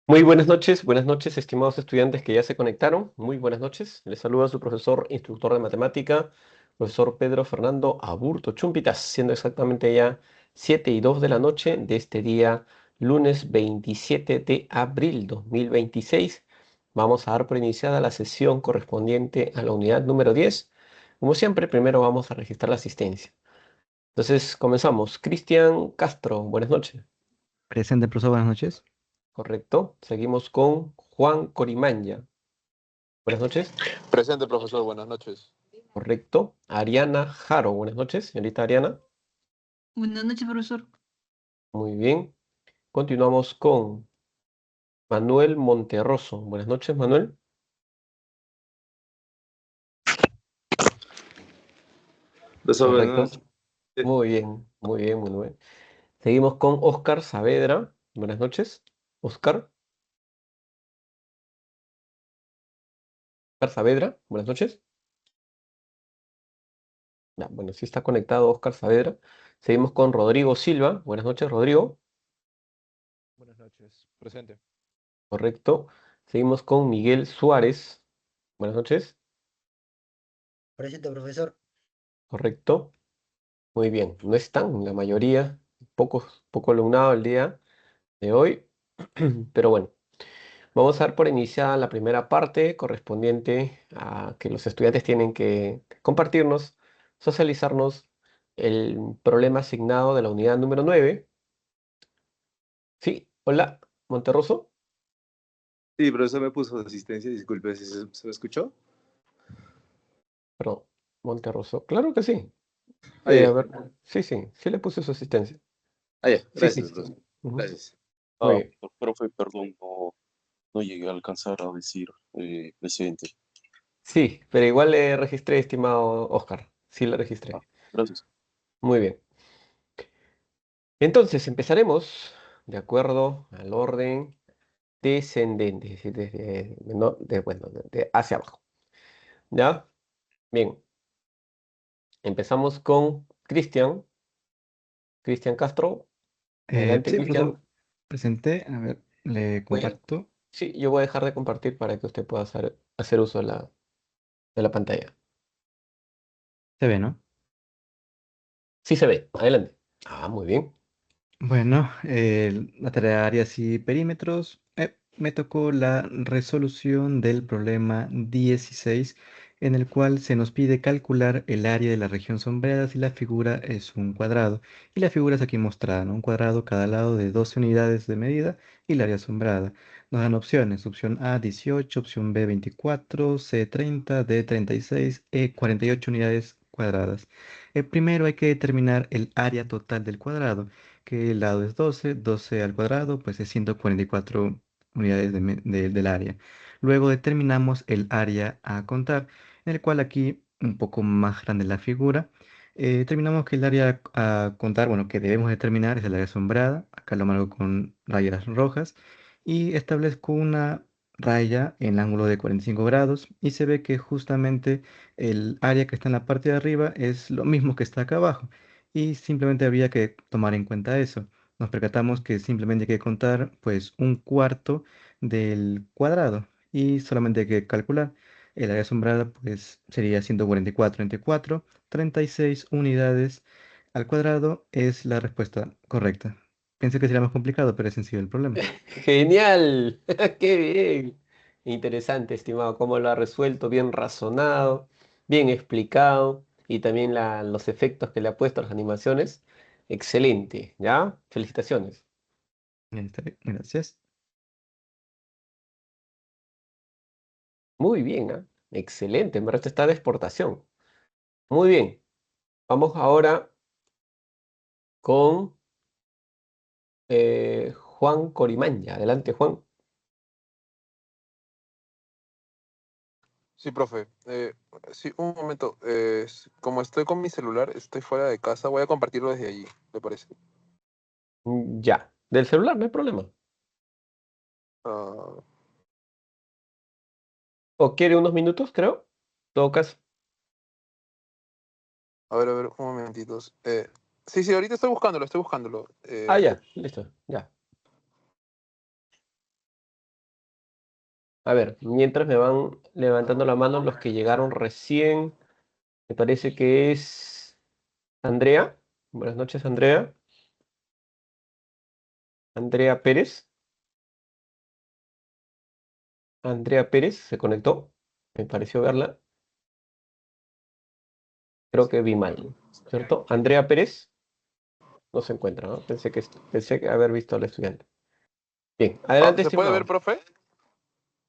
Muy buenas noches, estimados estudiantes que ya se conectaron. Muy buenas noches. Les saluda su profesor, instructor de matemática, profesor Pedro Fernando Aburto Chumpitas, siendo exactamente ya 7:02 de la noche de este día, lunes 27 de abril 2026. Vamos a dar por iniciada la sesión correspondiente a la unidad número 10. Como siempre, primero vamos a registrar la asistencia. Entonces, comenzamos. Cristian Castro, buenas noches. Presente, profesor, buenas noches. Correcto. Seguimos con Juan Corimanya. Buenas noches. Presente, profesor, buenas noches. Correcto. Ariana Jaro. Buenas noches, señorita Ariana. Buenas noches, profesor. Muy bien. Continuamos con Manuel Monterroso. Buenas noches, Manuel. Profesor, buenas Correcto. noches. Muy bien, muy bien, muy bien. Seguimos con Oscar Saavedra. Buenas noches. Oscar. Oscar Saavedra. Buenas noches. Ya, bueno, sí está conectado Oscar Saavedra. Seguimos con Rodrigo Silva. Buenas noches, Rodrigo. Buenas noches. Presente. Correcto. Seguimos con Miguel Suárez. Buenas noches. Presente, profesor. Correcto. Muy bien, no están la mayoría, poco alumnado el día de hoy, pero bueno, vamos a dar por iniciada la primera parte correspondiente a que los estudiantes tienen que compartirnos, socializarnos el problema asignado de la unidad número 9. Sí, hola, Monterroso, Sí, profesor me puso de asistencia, disculpe, ¿si se me escuchó? perdón, Monterroso, claro que sí. Ah, ya. A ver, sí, sí, sí le puse su asistencia. Ah, ya. Sí, sí, Gracias, sí. profesor. Ujú. Gracias. Muy bien. Profe, perdón, no llegué a alcanzar a decir presente. Sí, pero igual le registré, estimado Oscar. Sí, le Ah, registré. gracias. Muy bien. Entonces empezaremos de acuerdo al orden descendente, es decir, bueno, de hacia abajo. ¿Ya? Bien. Empezamos con Cristian. Cristian Castro. Adelante, Sí, profesor, Cristian. presente. A ver, le Voy a- comparto. Sí, yo voy a dejar de compartir para que usted pueda hacer uso de la pantalla. Se ve, ¿no? Sí se ve. Adelante. Ah, muy bien. Bueno, la tarea de áreas y perímetros. Me tocó la resolución del problema 16, en el cual se nos pide calcular el área de la región sombreada si la figura es un cuadrado. Y la figura es aquí mostrada, ¿no? Un cuadrado cada lado de 12 unidades de medida y el área sombrada. Nos dan opciones. Opción A, 18, opción B, 24, C, 30, D, 36, E, 48 unidades cuadradas. Primero hay que determinar el área total del cuadrado, que el lado es 12, 12 al cuadrado, pues es 144 unidades del área. Luego determinamos el área a contar, en el cual aquí, un poco más grande la figura, determinamos que el área a contar, bueno, que debemos determinar es el área sombrada, acá lo marco con rayas rojas, y establezco una raya en el ángulo de 45 grados, y se ve que justamente el área que está en la parte de arriba es lo mismo que está acá abajo y simplemente había que tomar en cuenta eso. Nos percatamos que simplemente hay que contar pues un cuarto del cuadrado y solamente hay que calcular. El área asombrada pues sería 144 entre 4, 36 unidades al cuadrado es la respuesta correcta. Pensé que sería más complicado, pero es sencillo el problema. Genial, qué bien. Interesante, estimado, cómo lo ha resuelto, bien razonado, bien explicado y también los efectos que le ha puesto a las animaciones. Excelente, ¿ya? Felicitaciones. Está bien, gracias. Muy bien, ¿ah? Excelente, en verdad está de exportación. Muy bien, vamos ahora con Juan Corimaña. Adelante, Juan. Sí, profe. Sí, un momento. Como estoy con mi celular, estoy fuera de casa, voy a compartirlo desde allí, ¿le parece? Ya, del celular, no hay problema. Ah, ¿O quiere unos minutos, creo? En todo caso. a ver, un momentito. Sí, sí, ahorita estoy buscándolo, estoy buscándolo. Ah, ya, listo, ya. A ver, mientras me van levantando la mano los que llegaron recién, me parece que es Andrea. Buenas noches, Andrea. Andrea Pérez. Andrea Pérez se conectó. Me pareció verla. Creo que vi mal, ¿cierto? Andrea Pérez no se encuentra, ¿no? Pensé que haber visto al estudiante. Bien, Ah, adelante, ¿se puede ver, estimado. profe?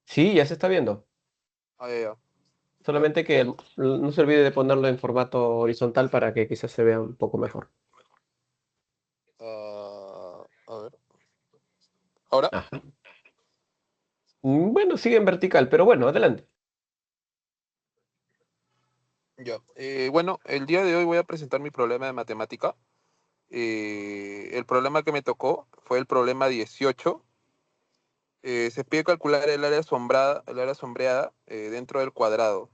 Sí, ya se está viendo. Ah, ya, ya. Solamente que no se olvide de ponerlo en formato horizontal para que quizás se vea un poco mejor. A ver. ¿Ahora? Ajá. Bueno, sigue en vertical, pero bueno, adelante. Ya. Bueno, el día de hoy voy a presentar mi problema de matemática. El problema que me tocó fue el problema 18. Se pide calcular el área sombreada dentro del cuadrado.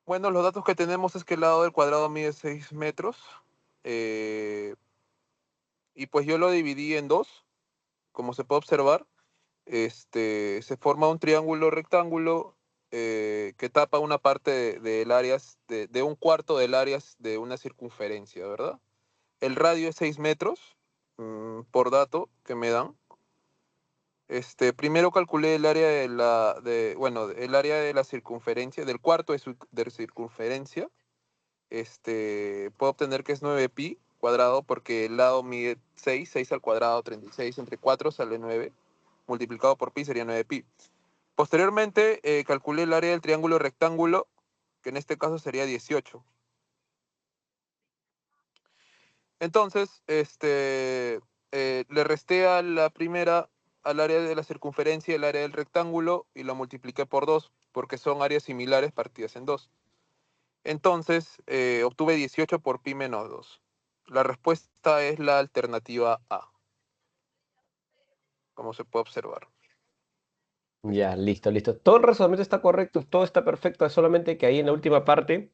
Bueno, los datos que tenemos es que el lado del cuadrado mide 6 metros. eh, y pues yo lo dividí en dos, como se puede observar. Se forma un triángulo rectángulo que tapa una parte del área, de un cuarto del área de una circunferencia, ¿verdad? El radio es 6 metros, por dato que me dan. Primero calculé el área bueno, el área de la circunferencia, del cuarto de circunferencia. Puedo obtener que es 9pi cuadrado porque el lado mide 6 al cuadrado 36, entre 4 sale 9, multiplicado por pi sería 9pi. Posteriormente, calculé el área del triángulo rectángulo, que en este caso sería 18. Entonces, le resté a la primera, al área de la circunferencia, el área del rectángulo, y lo multipliqué por 2, porque son áreas similares partidas en 2. Entonces, obtuve 18 por pi menos 2. La respuesta es la alternativa A, como se puede observar. Ya, listo, listo. Todo el razonamiento está correcto, todo está perfecto, es solamente que ahí en la última parte,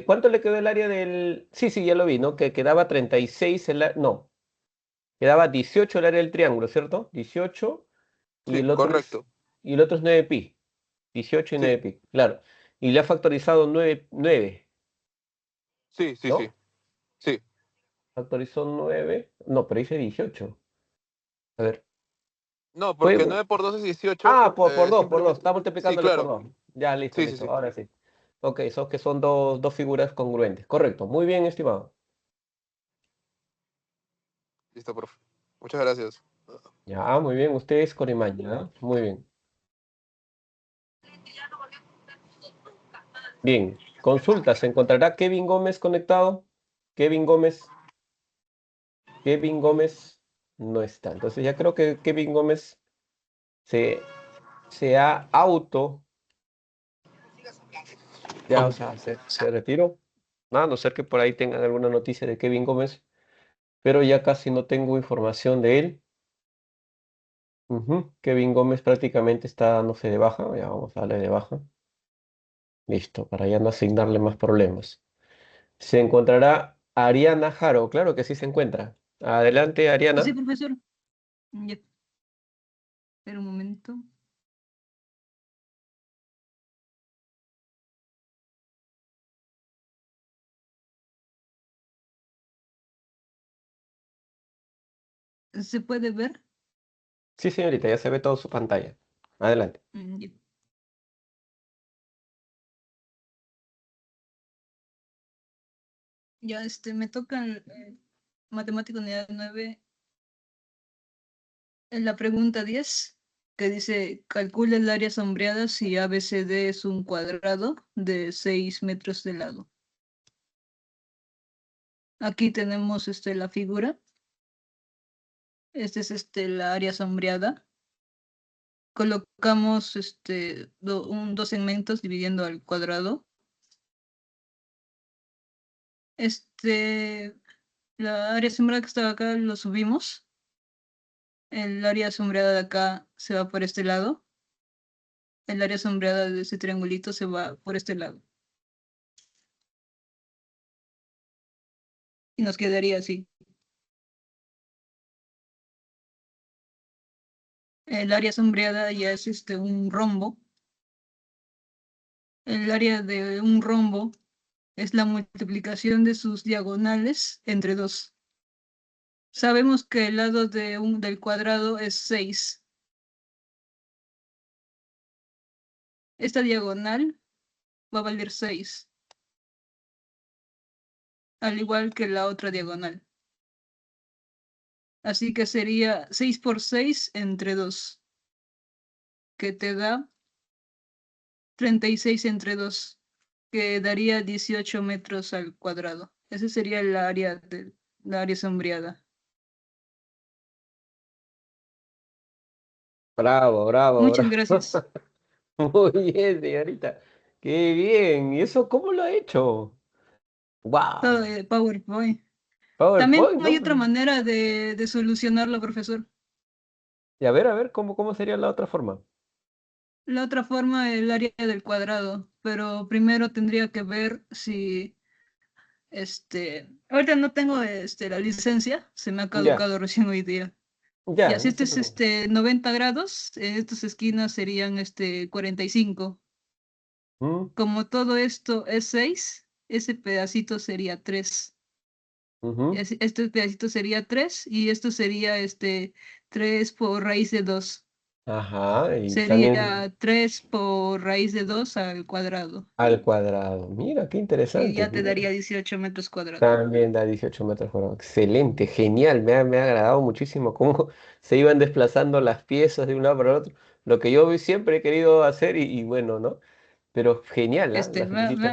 ¿cuánto le quedó el área del...? Sí, sí, ya lo vi, ¿no? Que quedaba 36, no, quedaba 18 el área del triángulo, ¿cierto? 18 y Sí, el otro es, correcto. y el otro es 9pi, 18 y Sí, 9pi, claro. Y le ha factorizado 9, sí, sí, sí. ¿no? Sí. Factorizó 9, no, pero dice 18. A ver, No, fue... porque 9 por 2 es 18. Ah, por 2, por 2. Simplemente. Está Sí, multiplicándolo por claro. 2. Ya, listo, Sí, sí, listo. sí. Ahora sí. Ok, son que son dos figuras congruentes. Correcto. Muy bien, estimado. Listo, profe. Muchas gracias. Ya, muy bien. Usted es Corimaña, ¿ah? Muy bien. Bien. Consulta. ¿Se encontrará Kevin Gómez conectado? Kevin Gómez. Kevin Gómez no está. Entonces ya creo que Kevin Gómez se, se ha auto. Ya, o sea, se retiró. A no ser que por ahí tengan alguna noticia de Kevin Gómez, pero ya casi no tengo información de él. Kevin Gómez prácticamente está dándose de baja. Ya vamos a darle de baja. Listo, para ya no asignarle más problemas. Se encontrará Ariana Jaro. Claro que sí se encuentra. Adelante, Sí, Ariana. profesor. Ya, espera un momento. ¿Se puede ver? Sí, señorita, ya se ve toda su pantalla. Adelante. Ya. Ya, me tocan matemática unidad 9 en la pregunta 10 que dice, calcula el área sombreada si ABCD es un cuadrado de 6 metros de lado. Aquí tenemos la figura. Este es la área sombreada. Colocamos dos segmentos dividiendo al cuadrado. La área sombreada que estaba acá lo subimos. El área sombreada de acá se va por este lado. El área sombreada de ese triangulito se va por este lado. Y nos quedaría así. El área sombreada ya es un rombo. El área de un rombo es la multiplicación de sus diagonales entre 2. Sabemos que el lado del cuadrado es 6. Esta diagonal va a valer 6, al igual que la otra diagonal. Así que sería 6 por 6 entre 2, que te da 36 entre 2, que daría 18 metros al cuadrado. Ese sería la área sombreada. Bravo, bravo, Muchas bravo. gracias. Muy bien, señorita. Qué bien. ¿Y eso cómo lo ha hecho? Todo Wow. de PowerPoint. También PowerPoint, hay ¿no? otra manera de solucionarlo, profesor. Y a ver, ¿cómo sería la otra forma? La otra forma, el área del cuadrado, pero primero tendría que ver si, ahorita no tengo la licencia, se me ha Ya, caducado recién hoy día. Y ya, así no se preocupe. 90 grados, estas esquinas serían 45. Mm, Como todo esto es 6, ese pedacito sería 3. ujú. Este pedacito sería 3 y esto sería 3 por raíz de 2. Ajá, y también Sería 3 por raíz de 2 al cuadrado. al cuadrado. Mira, qué Y interesante. ya te daría 18 metros cuadrados. También da 18 metros cuadrados. Excelente, genial. Me ha agradado muchísimo cómo se iban desplazando las piezas de un lado para el otro. Lo que yo siempre he querido hacer y bueno, ¿no? Pero genial, ¿ah? La felicito.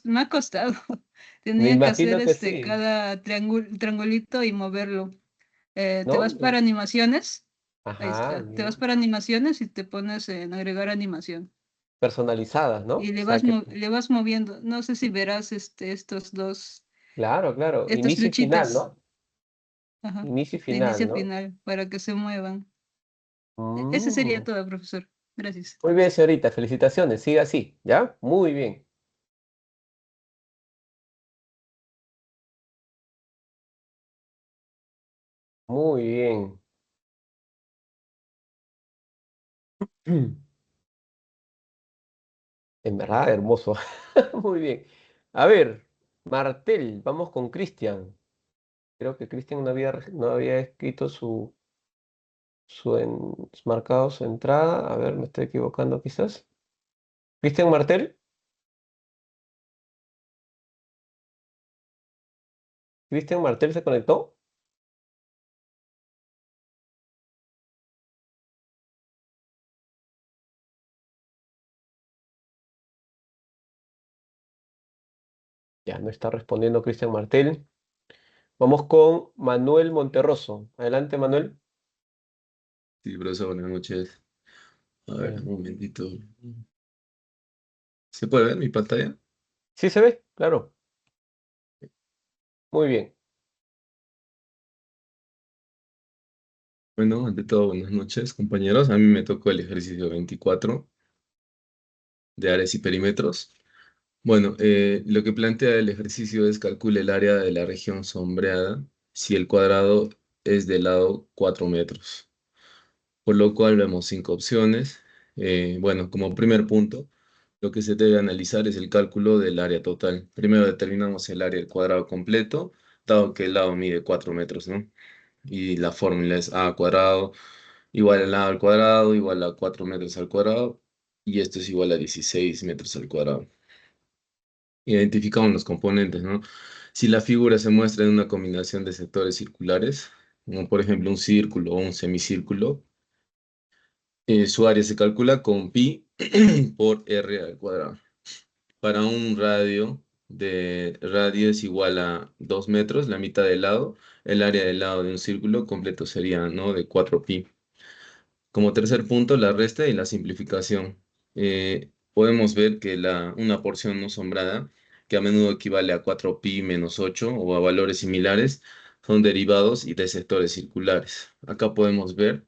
Me ha costado. Me Tenía que hacer imagino que sí. cada triangulito y moverlo. Te ¿No? vas para animaciones. Ahí Ajá, está. Te vas bien. para animaciones y te pones en agregar animación. Personalizadas, ¿no? Y O sea que, le vas moviendo. No sé si verás claro, claro. estas Inicio y final, flechitas. ¿no? Ajá. Inicio y De final, inicio a ¿no? final para que se muevan. Ese sería Mm. todo, profesor. Gracias. Muy bien, señorita. Felicitaciones. Siga así, ¿ya? Muy bien. Muy bien. En verdad, hermoso. Muy bien. A ver, Martel, vamos con Cristian. Creo que Cristian no había escrito marcado su entrada. A ver, me estoy equivocando quizás. Cristian Martel. Cristian Martel se conectó. Ya no está respondiendo Cristian Martel. Vamos con Manuel Monterroso. Adelante, Manuel. Sí, profesor, buenas noches. A ver, Bueno. un momentito. ¿Se puede ver mi pantalla? ¿Sí se ve? Claro. Muy bien. Bueno, ante todo, buenas noches, compañeros. A mí me tocó el ejercicio 24 de áreas y perímetros. Bueno, lo que plantea el ejercicio es calcule el área de la región sombreada si el cuadrado es de lado 4 metros. Por lo cual vemos 5 opciones. Bueno, como primer punto, lo que se debe analizar es el cálculo del área total. Primero determinamos el área del cuadrado completo, dado que el lado mide 4 metros, ¿no? Y la fórmula es a cuadrado igual al lado al cuadrado igual a 4 metros al cuadrado, y esto es igual a 16 metros al cuadrado. Identificamos los componentes, ¿no? Si la figura se muestra en una combinación de sectores circulares, como por ejemplo un círculo o un semicírculo, su área se calcula con pi por r al cuadrado. Para un radio es igual a 2 metros, la mitad del lado, el área del lado de un círculo completo sería, ¿no?, de 4pi. Como tercer punto, la resta y la simplificación. Podemos ver que una porción no sombrada, que a menudo equivale a 4pi menos 8 o a valores similares, son derivados y de sectores circulares. Acá podemos ver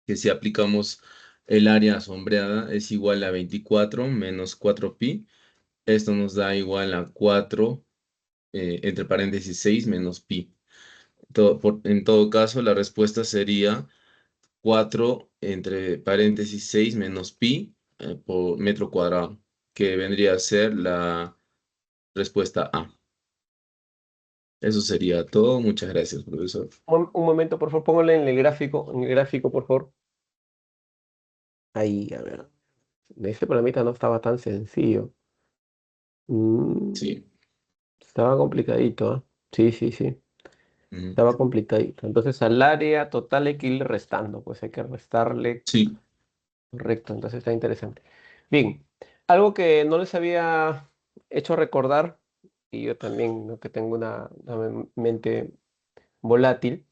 que si aplicamos el área sombreada es igual a 24 menos 4pi. Esto nos da igual a 4, entre paréntesis 6 menos pi. En todo caso, la respuesta sería 4 entre paréntesis 6 menos pi por metro cuadrado, que vendría a ser la respuesta A. Eso sería todo. Muchas gracias, profesor. Un momento, por favor, póngale en el gráfico, por favor. Ahí, a ver. Ese problemita no estaba tan sencillo. Mm, Sí. estaba complicadito, ¿ah? Sí, sí, sí. Ujú. Estaba complicadito. Entonces al área total hay que ir restando. Pues hay que restarle. Sí. Correcto, entonces está interesante. Bien, algo que no les había hecho recordar, y yo también, ¿no? Que tengo una mente volátil.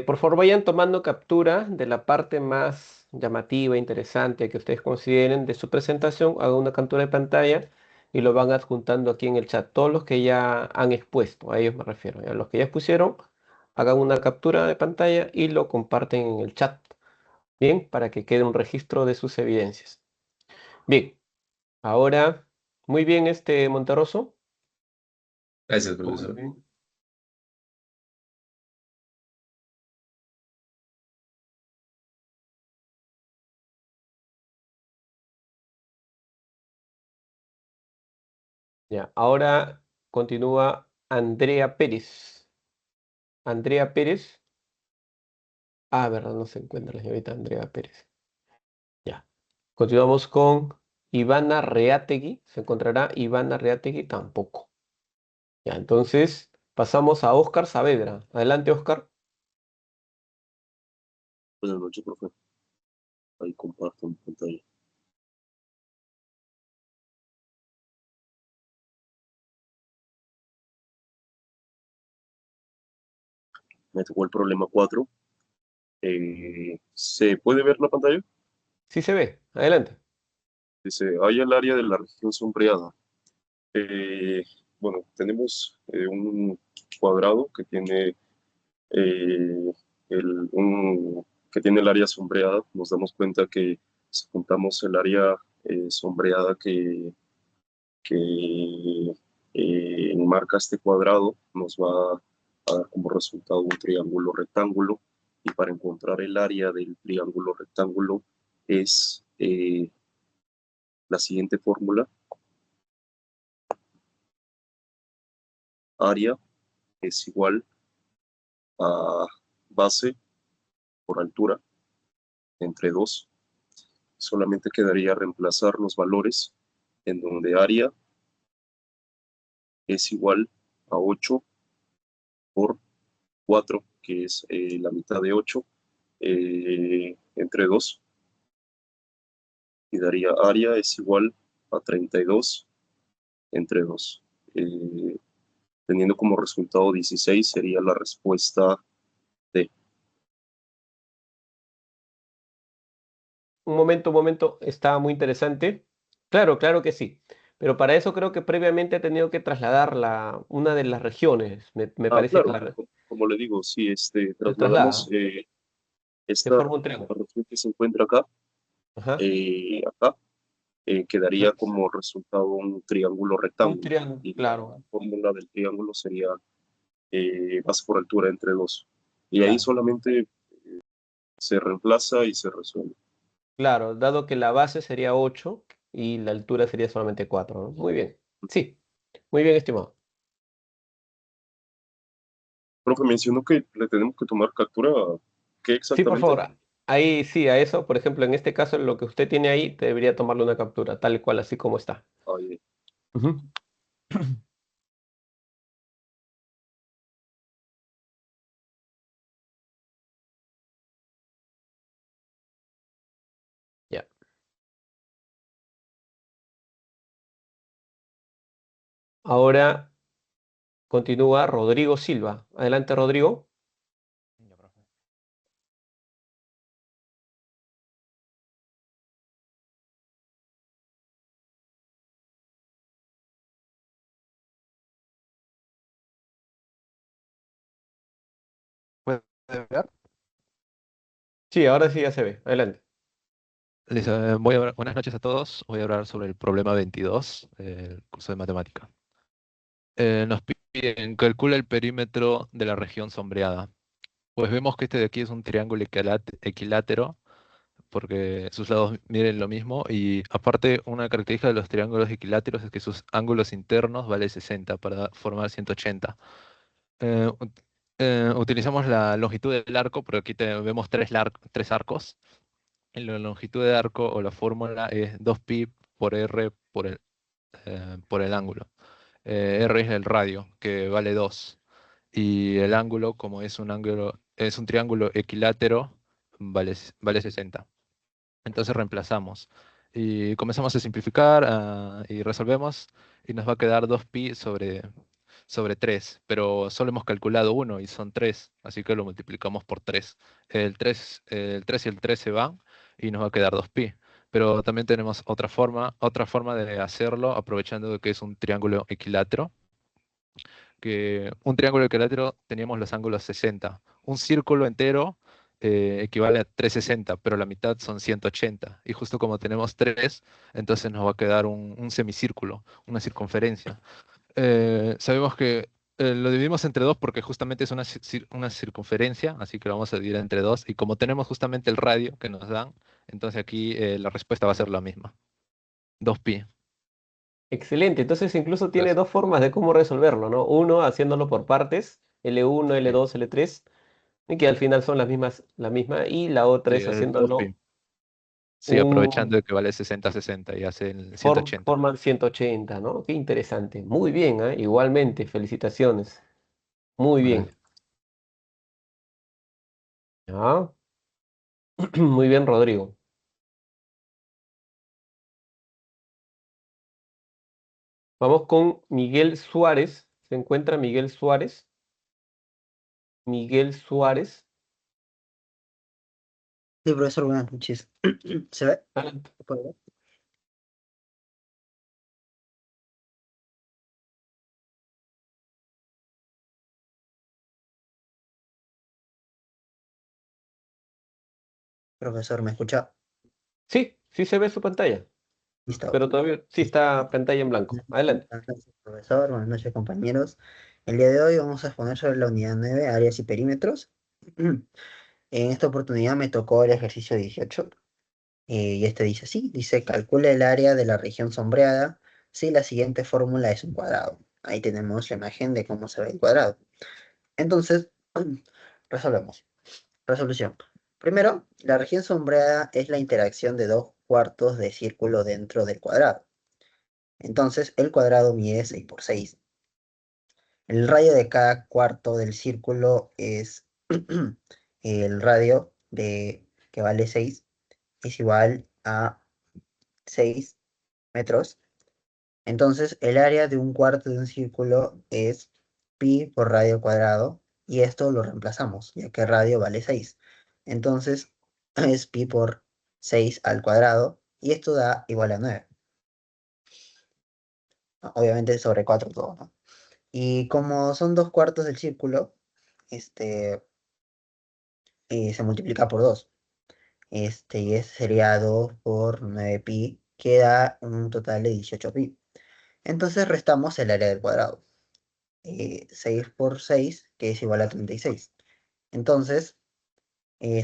Por favor, vayan tomando captura de la parte más llamativa, interesante que ustedes consideren de su presentación. Hagan una captura de pantalla y lo van adjuntando aquí en el chat. Todos los que ya han expuesto, a ellos me refiero. A los que ya expusieron, hagan una captura de pantalla y lo comparten en el chat. Bien, para que quede un registro de sus evidencias. Bien, ahora, muy bien, Monterroso. Gracias, Muy profesor. bien. Ya, ahora continúa Andrea Pérez. Andrea Pérez. Ah, verdad, no se encuentra la señorita Andrea Pérez. Ya. Continuamos con Ivana Reategui. ¿Se encontrará Ivana Reategui? Tampoco. Ya, entonces pasamos a Óscar Saavedra. Adelante, Óscar. Buenas noches, profe. Ahí comparto mi pantalla. Me tocó el problema 4. ¿Se puede ver la pantalla? Sí se ve. Adelante. Dice, hay el área de la región sombreada. Eh, bueno, tenemos un cuadrado que tiene, eh, que tiene el área sombreada. Nos damos cuenta que si juntamos el área sombreada que enmarca este cuadrado, nos va a dar como resultado un triángulo rectángulo. Y para encontrar el área del triángulo rectángulo es la siguiente fórmula. Área es igual a base por altura entre 2. Solamente quedaría reemplazar los valores en donde área es igual a 8 por 4, que es la mitad de 8, entre 2. Y daría área es igual a 32 entre 2. Teniendo como resultado 16 sería la respuesta D. Un momento, está muy interesante. Claro, claro que sí. Pero para eso creo que previamente he tenido que trasladar una de las regiones. Me parece Claro, claro. como le digo, si Se trasladamos traslada, se esta forma un triángulo. región que se encuentra acá, Ajá. acá, quedaría Entonces, como resultado un triángulo un rectángulo. triángulo, Y la claro, fórmula del triángulo sería base por altura entre 2. Y ahí claro. solamente se reemplaza y se resuelve. Claro, dado que la base sería 8 y la altura sería solamente 4, ¿no? Muy bien. Sí, muy bien, estimado. Profe, mencionó que le tenemos que tomar captura. ¿Qué Sí, por exactamente? favor. Ahí sí, a eso, por ejemplo, en este caso, lo que usted tiene ahí, debería tomarle una captura, tal cual, así como está. Ahí. Ujú. Ya. Ahora continúa Rodrigo Silva. Adelante, Rodrigo. Ya, profe. ¿Puede ver? Sí, ahora sí ya se ve. Adelante. Listo, buenas noches a todos. Voy a hablar sobre el problema 22 del curso de matemática. Nos piden calcula el perímetro de la región sombreada. Pues vemos que este de aquí es un triángulo equilátero, porque sus lados miden lo mismo, y aparte una característica de los triángulos equiláteros es que sus ángulos internos vale 60 para formar 180. Eh, ut- Utilizamos la longitud del arco, porque aquí vemos tres arcos. En la longitud de arco o la fórmula es 2pi por r por el ángulo. R es el radio, que vale 2. Y el ángulo, como es un triángulo equilátero, vale 60. Entonces reemplazamos. Y comenzamos a simplificar y resolvemos. Y nos va a quedar 2pi sobre 3. Pero solo hemos calculado uno y son 3. Así que lo multiplicamos por 3. El 3 y el 3 se van y nos va a quedar 2pi. Pero también tenemos otra forma de hacerlo, aprovechando de que es un triángulo equilátero. Que un triángulo equilátero teníamos los ángulos 60. Un círculo entero equivale a 360, pero la mitad son 180. Y justo como tenemos 3, entonces nos va a quedar un semicírculo, una circunferencia. Sabemos que lo dividimos entre 2 porque justamente es una circunferencia, así que lo vamos a dividir entre 2. Y como tenemos justamente el radio que nos dan, entonces aquí la respuesta va a ser la misma. 2pi. Excelente, entonces incluso tiene Entonces, dos formas de cómo resolverlo, ¿no? Uno haciéndolo por partes, L1, sí, L2, L3, y que al final son las mismas, la misma, y la otra sí, es es 2pi. haciéndolo Sí, aprovechando un de que vale 60-60 y hace el 180. forman 180, ¿no? Qué interesante. Muy bien, ¿eh? Igualmente, felicitaciones. Muy bien. Gracias. ¿Ya? Muy bien, Rodrigo. Vamos con Miguel Suárez. ¿Se encuentra Miguel Suárez? Miguel Suárez. Sí, profesor, buenas noches. ¿Se ve? Adelante. ¿Se puede ver? Profesor, ¿me escucha? Sí, sí se ve su pantalla, Listo. pero todavía sí está pantalla en blanco. Adelante. Buenas noches, profesor. Buenas noches, compañeros. El día de hoy vamos a exponer sobre la unidad 9, áreas y perímetros. En esta oportunidad me tocó el ejercicio 18. Y este dice así, dice, calcula el área de la región sombreada si la siguiente fórmula es un cuadrado. Ahí tenemos la imagen de cómo se ve el cuadrado. Entonces, resolvemos. Resolución. Primero, la región sombreada es la interacción de dos cuartos de círculo dentro del cuadrado. Entonces, el cuadrado mide 6 por 6. El radio de cada cuarto del círculo es el radio que vale 6, es igual a 6 metros. Entonces, el área de un cuarto de un círculo es pi por radio cuadrado, y esto lo reemplazamos, ya que radio vale 6. Entonces, es pi por 6 al cuadrado, y esto da igual a 9. Obviamente sobre 4 todo, ¿no? Y como son dos cuartos del círculo, este, se multiplica por 2. Y ese sería 2 por 9 pi, que da un total de 18 pi. Entonces restamos el área del cuadrado. 6 por 6, que es igual a 36. Entonces,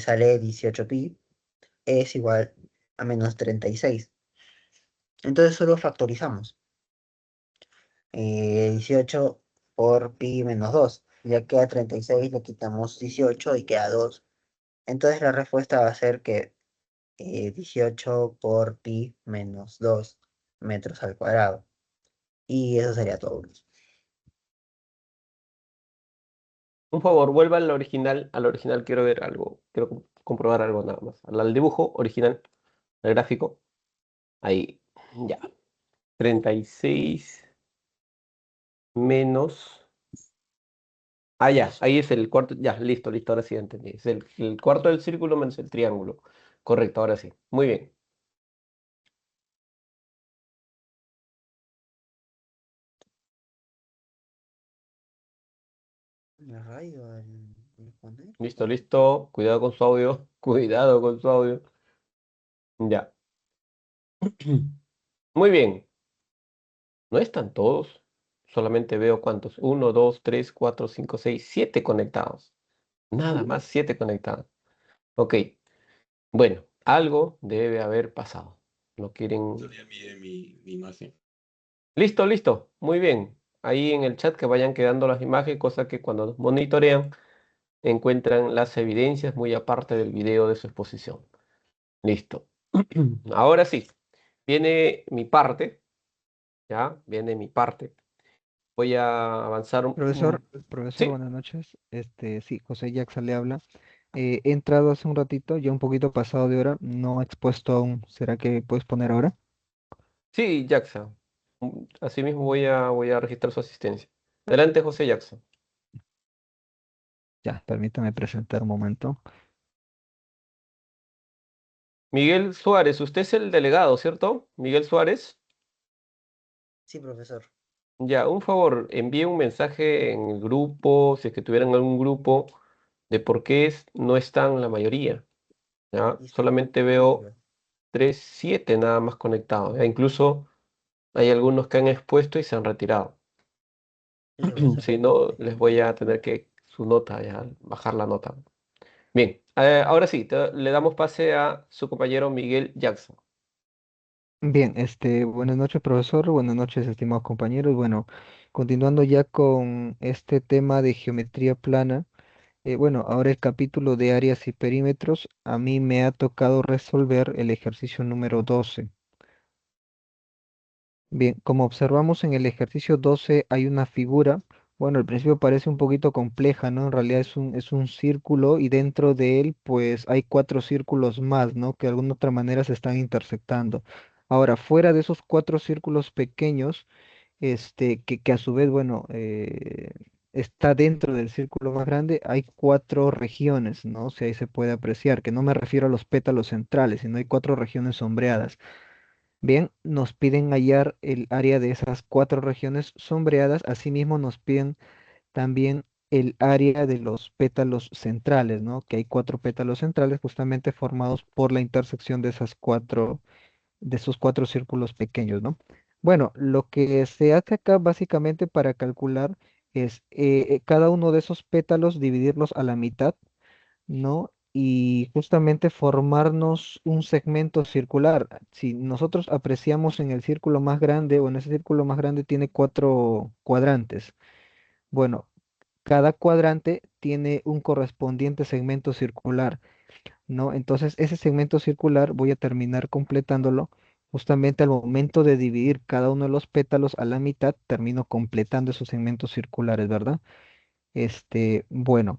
sale 18 pi, es igual a menos 36. Entonces solo factorizamos. 18 por pi menos 2. Ya queda 36, le quitamos 18 y queda 2. Entonces la respuesta va a ser que 18 por pi menos 2 metros al cuadrado. Y eso sería todo. Un favor, vuelva al original. Al original quiero ver algo. Quiero comprobar algo nada más. Al dibujo original, al gráfico. Ahí, ya. 36 menos. Ah, ya, ahí es el cuarto. Ya, listo, listo, ahora sí entendí. Es el cuarto del círculo menos el triángulo. Correcto, ahora sí. Muy bien. ¿Me rayo al poner? Listo, listo. Cuidado con su audio. Cuidado con su audio. Ya. Muy bien. No están todos. Solamente veo cuántos. Uno, dos, tres, cuatro, cinco, seis, siete conectados. Nada más 7 conectados. Ok, bueno, algo debe haber pasado. No quieren... Ya envié mi imagen. Listo, listo. Muy bien. Ahí en el chat que vayan quedando las imágenes, cosa que cuando los monitorean encuentran las evidencias muy aparte del video de su exposición. Listo. Ahora sí, viene mi parte, ¿ya? Viene mi parte. Voy a avanzar Profesor, Sí, buenas noches. Sí, José Jackson le habla. He entrado hace un ratito, ya un poquito pasado de hora, no he expuesto aún. ¿Será que puedes poner ahora? sí, Jackson. Asimismo voy a registrar su asistencia. Adelante, José Jackson. Ya, permítame presentar un momento. Miguel Suárez, usted es el delegado, ¿cierto? Miguel Suárez. Sí, profesor. Ya, un favor, envíe un mensaje en el grupo, si es que tuvieran algún grupo, de por qué no están la mayoría. ¿Ya? Listo, Solamente listo, veo 3 7 nada más conectados. ¿Ya? Incluso hay algunos que han expuesto y se han retirado. listo, profesor. Si no, les voy a tener que su nota, ya, bajar la nota. Bien, ahora sí, le damos pase a su compañero Miguel Jackson. Bien, buenas noches, profesor. Buenas noches, estimados compañeros. Bueno, continuando ya con este tema de geometría plana. Bueno, ahora el capítulo de áreas y perímetros. A mí me ha tocado resolver el ejercicio número 12. Bien, como observamos en el ejercicio 12 hay una figura, bueno, al principio parece un poquito compleja, ¿no? En realidad es un círculo y dentro de él pues hay cuatro círculos más, ¿no? Que de alguna otra manera se están intersectando. Ahora, fuera de esos cuatro círculos pequeños, que a su vez, bueno, está dentro del círculo más grande, hay cuatro regiones, ¿no? Si ahí se puede apreciar, que no me refiero a los pétalos centrales, sino hay cuatro regiones sombreadas. Bien, nos piden hallar el área de esas cuatro regiones sombreadas. Asimismo, nos piden también el área de los pétalos centrales, ¿no? Que hay cuatro pétalos centrales justamente formados por la intersección de esos cuatro círculos pequeños, ¿no? Bueno, lo que se hace acá básicamente para calcular es cada uno de esos pétalos dividirlos a la mitad, ¿no? Y justamente formarnos un segmento circular. Si nosotros apreciamos en el círculo más grande o en ese círculo más grande tiene cuatro cuadrantes. Bueno, cada cuadrante tiene un correspondiente segmento circular, ¿no? Entonces ese segmento circular voy a terminar completándolo. Justamente al momento de dividir cada uno de los pétalos a la mitad, termino completando esos segmentos circulares, ¿verdad? Bueno,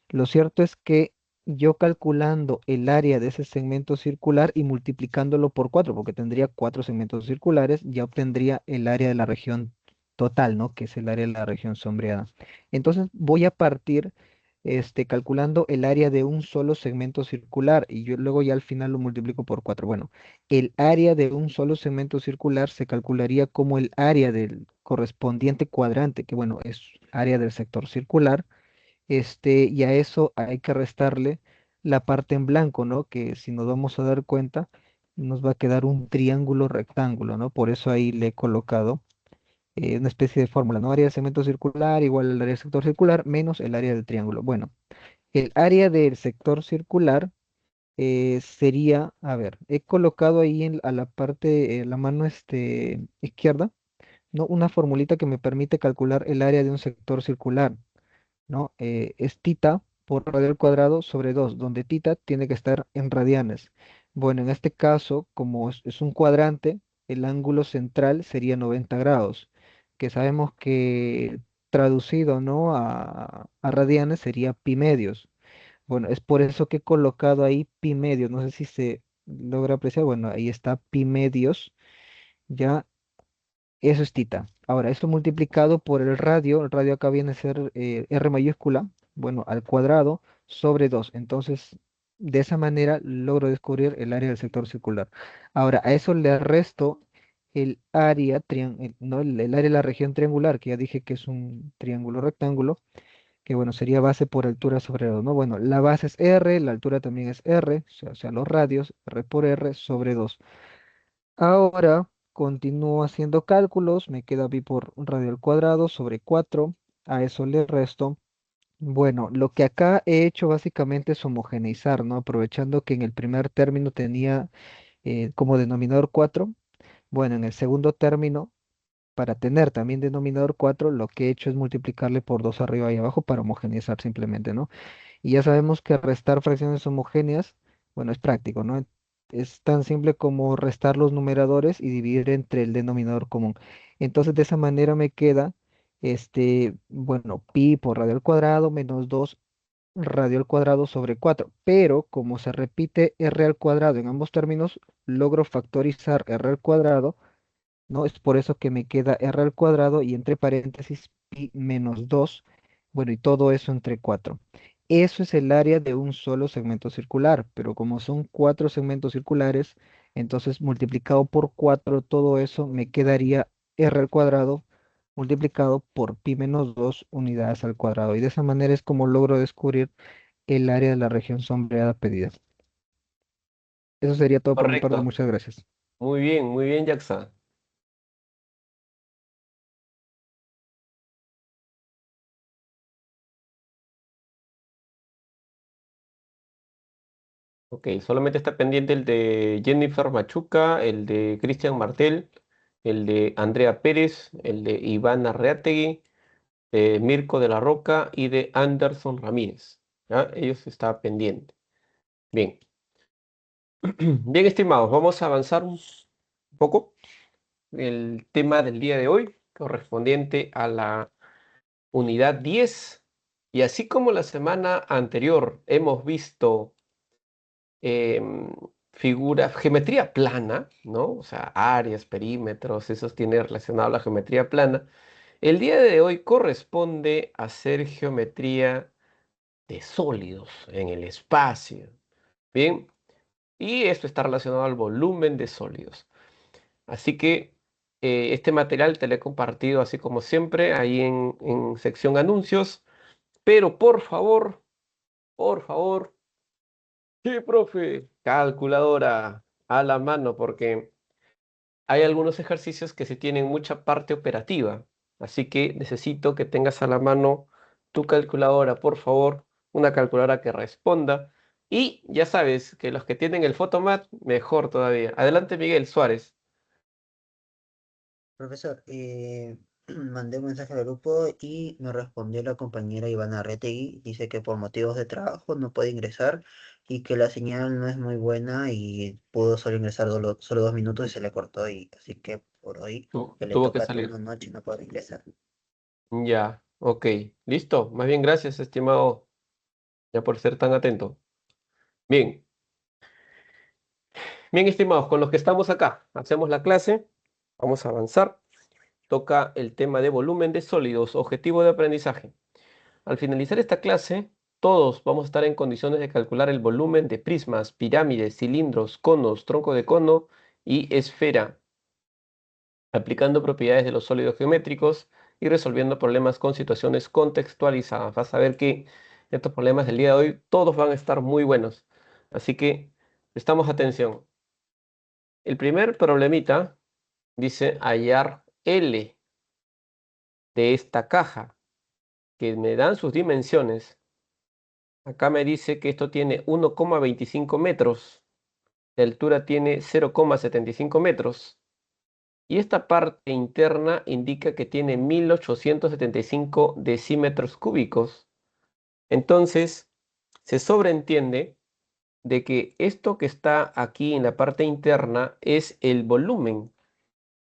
lo cierto es que yo calculando el área de ese segmento circular y multiplicándolo por 4, porque tendría cuatro segmentos circulares, ya obtendría el área de la región total, ¿no? Que es el área de la región sombreada. Entonces voy a partir, calculando el área de un solo segmento circular y yo luego ya al final lo multiplico por 4. Bueno, el área de un solo segmento circular se calcularía como el área del correspondiente cuadrante, que bueno, es área del sector circular, y a eso hay que restarle la parte en blanco, ¿no? Que si nos vamos a dar cuenta, nos va a quedar un triángulo rectángulo, ¿no? Por eso ahí le he colocado una especie de fórmula, ¿no? Área del segmento circular igual al área del sector circular menos el área del triángulo. Bueno, el área del sector circular sería, a ver, he colocado ahí a la parte, la mano izquierda, ¿no? Una formulita que me permite calcular el área de un sector circular, ¿no? Es tita por radio al cuadrado sobre 2, donde tita tiene que estar en radianes. Bueno, en este caso, como es un cuadrante, el ángulo central sería 90 grados, que sabemos que traducido, ¿no? a radianes sería pi medios. Bueno, es por eso que he colocado ahí pi medios. No sé si se logra apreciar. Bueno, ahí está pi medios. Ya, eso es tita. Ahora, esto multiplicado por el radio acá viene a ser R mayúscula, bueno, al cuadrado sobre 2. Entonces, de esa manera logro descubrir el área del sector circular. Ahora, a eso le resto el área, no, el área de la región triangular, que ya dije que es un triángulo rectángulo, que bueno, sería base por altura sobre 2, ¿no? Bueno, la base es R, la altura también es R, o sea, los radios, R por R sobre 2. Ahora continúo haciendo cálculos, me queda pi por radio al cuadrado sobre 4, a eso le resto Bueno, lo que acá he hecho básicamente es homogeneizar, ¿no? Aprovechando que en el primer término tenía como denominador 4. Bueno, en el segundo término, para tener también denominador 4, lo que he hecho es multiplicarle por 2 arriba y abajo para homogeneizar simplemente, ¿no? Y ya sabemos que restar fracciones homogéneas, bueno, es práctico, ¿no? Es tan simple como restar los numeradores y dividir entre el denominador común. Entonces, de esa manera me queda, bueno, pi por radio al cuadrado menos 2 radio al cuadrado sobre 4. Pero como se repite r al cuadrado en ambos términos, logro factorizar r al cuadrado, ¿no? Es por eso que me queda r al cuadrado y entre paréntesis pi menos 2, bueno, y todo eso entre 4. Eso es el área de un solo segmento circular, pero como son 4 segmentos circulares, entonces multiplicado por 4, todo eso me quedaría r al cuadrado multiplicado por pi menos 2 unidades al cuadrado. Y de esa manera es como logro descubrir el área de la región sombreada pedida. Eso sería todo por mi parte. Correcto. Muchas gracias. Muy bien, Jaxa. Ok, solamente está pendiente el de Jennifer Machuca, el de Cristian Martel, el de Andrea Pérez, el de Iván Arreategui, de Mirko de la Roca y de Anderson Ramírez. ¿Ya? Ellos están pendientes. Bien. Bien, estimados, vamos a avanzar un poco. El tema del día de hoy, correspondiente a la unidad 10. Y así como la semana anterior hemos visto em, geometría plana, ¿no? O sea, áreas, perímetros, eso tiene relacionado a la geometría plana. El día de hoy corresponde a hacer geometría de sólidos en el espacio. Bien, y esto está relacionado al volumen de sólidos. Así que este material te lo he compartido así como siempre ahí en sección anuncios. Pero por favor, sí, profe, calculadora a la mano porque hay algunos ejercicios que se tienen mucha parte operativa. Así que necesito que tengas a la mano tu calculadora, por favor, una calculadora que responda. Y ya sabes que los que tienen el Photomat, mejor todavía. Adelante, Miguel Suárez. Profesor, mandé un mensaje al grupo y me respondió la compañera Ivana Retegui. Dice que por motivos de trabajo no puede ingresar y que la señal no es muy buena y pudo solo ingresar solo 2 minutos y se le cortó. Y así que por hoy que le Tuvo que toca salir. turno noche no puede ingresar. Ya, ok. Listo. Más bien, gracias, estimado, ya por ser tan atento. Bien, bien, estimados, con los que estamos acá, hacemos la clase. Vamos a avanzar. Toca el tema de volumen de sólidos, objetivo de aprendizaje. Al finalizar esta clase, todos vamos a estar en condiciones de calcular el volumen de prismas, pirámides, cilindros, conos, tronco de cono y esfera, aplicando propiedades de los sólidos geométricos y resolviendo problemas con situaciones contextualizadas. Vas a ver que estos problemas del día de hoy todos van a estar muy buenos. Así que prestamos atención. El primer problemita dice hallar L de esta caja, que me dan sus dimensiones. Acá me dice que esto tiene 1,25 metros, de altura tiene 0,75 metros, y esta parte interna indica que tiene 1875 decímetros cúbicos. Entonces, se sobreentiende de que esto que está aquí en la parte interna es el volumen,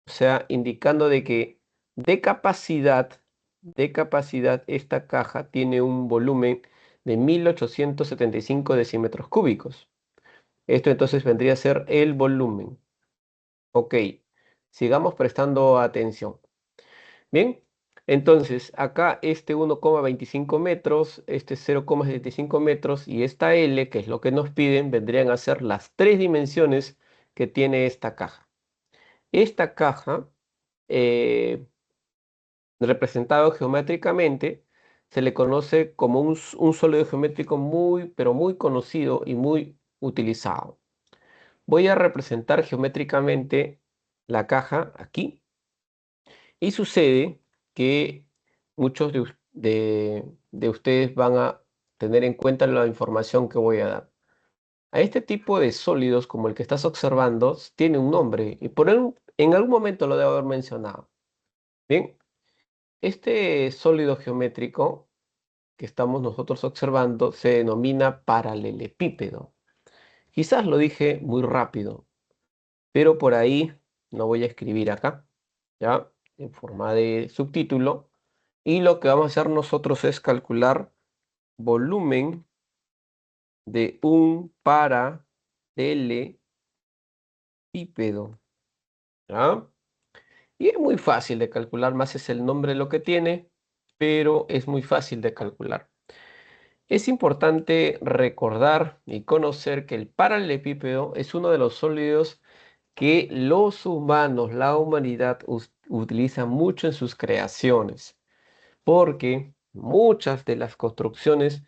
o sea, indicando de que de capacidad, esta caja tiene un volumen de 1875 decímetros cúbicos. Esto entonces vendría a ser el volumen. Ok, sigamos prestando atención. Bien, entonces acá este 1,25 metros, este 0,75 metros y esta L, que es lo que nos piden, vendrían a ser las tres dimensiones que tiene esta caja. Esta caja, eh, representado geométricamente, se le conoce como un sólido geométrico muy, pero muy conocido y muy utilizado. Voy a representar geométricamente la caja aquí y sucede que muchos de ustedes van a tener en cuenta la información que voy a dar. A este tipo de sólidos, como el que estás observando, tiene un nombre y en algún momento lo debo haber mencionado. Bien, este sólido geométrico que estamos nosotros observando se denomina paralelepípedo. Quizás lo dije muy rápido, pero por ahí lo voy a escribir acá, ¿ya? En forma de subtítulo. Y lo que vamos a hacer nosotros es calcular volumen de un paralelepípedo, ¿ya? Y es muy fácil de calcular, más es el nombre lo que tiene, pero es muy fácil de calcular. Es importante recordar y conocer que el paralelepípedo es uno de los sólidos que los humanos, la humanidad, utiliza mucho en sus creaciones, porque muchas de las construcciones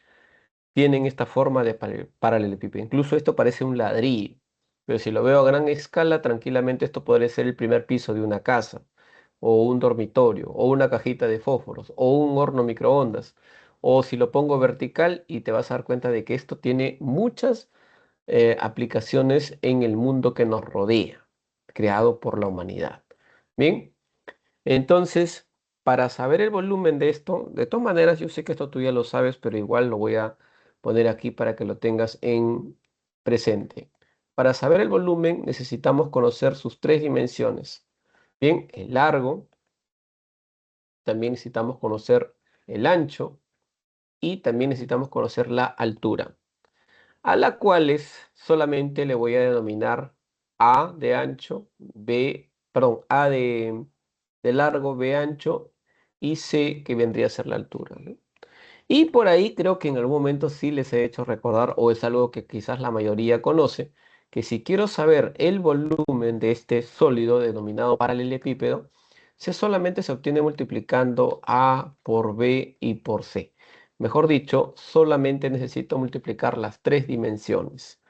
tienen esta forma de paralelepípedo. Incluso esto parece un ladrillo, pero si lo veo a gran escala, tranquilamente esto podría ser el primer piso de una casa, o un dormitorio, o una cajita de fósforos, o un horno microondas. O si lo pongo vertical y te vas a dar cuenta de que esto tiene muchas aplicaciones en el mundo que nos rodea, creado por la humanidad. Bien, entonces, para saber el volumen de esto, de todas maneras, yo sé que esto tú ya lo sabes, pero igual lo voy a poner aquí para que lo tengas en presente. Para saber el volumen necesitamos conocer sus tres dimensiones. Bien, el largo, también necesitamos conocer el ancho y también necesitamos conocer la altura, a la cuales solamente le voy a denominar A de ancho, A de largo, B ancho y C que vendría a ser la altura, ¿no? Y por ahí creo que en algún momento sí les he hecho recordar, o es algo que quizás la mayoría conoce, que si quiero saber el volumen de este sólido denominado paralelepípedo, solamente se obtiene multiplicando A por B y por C. Mejor dicho, solamente necesito multiplicar las tres dimensiones.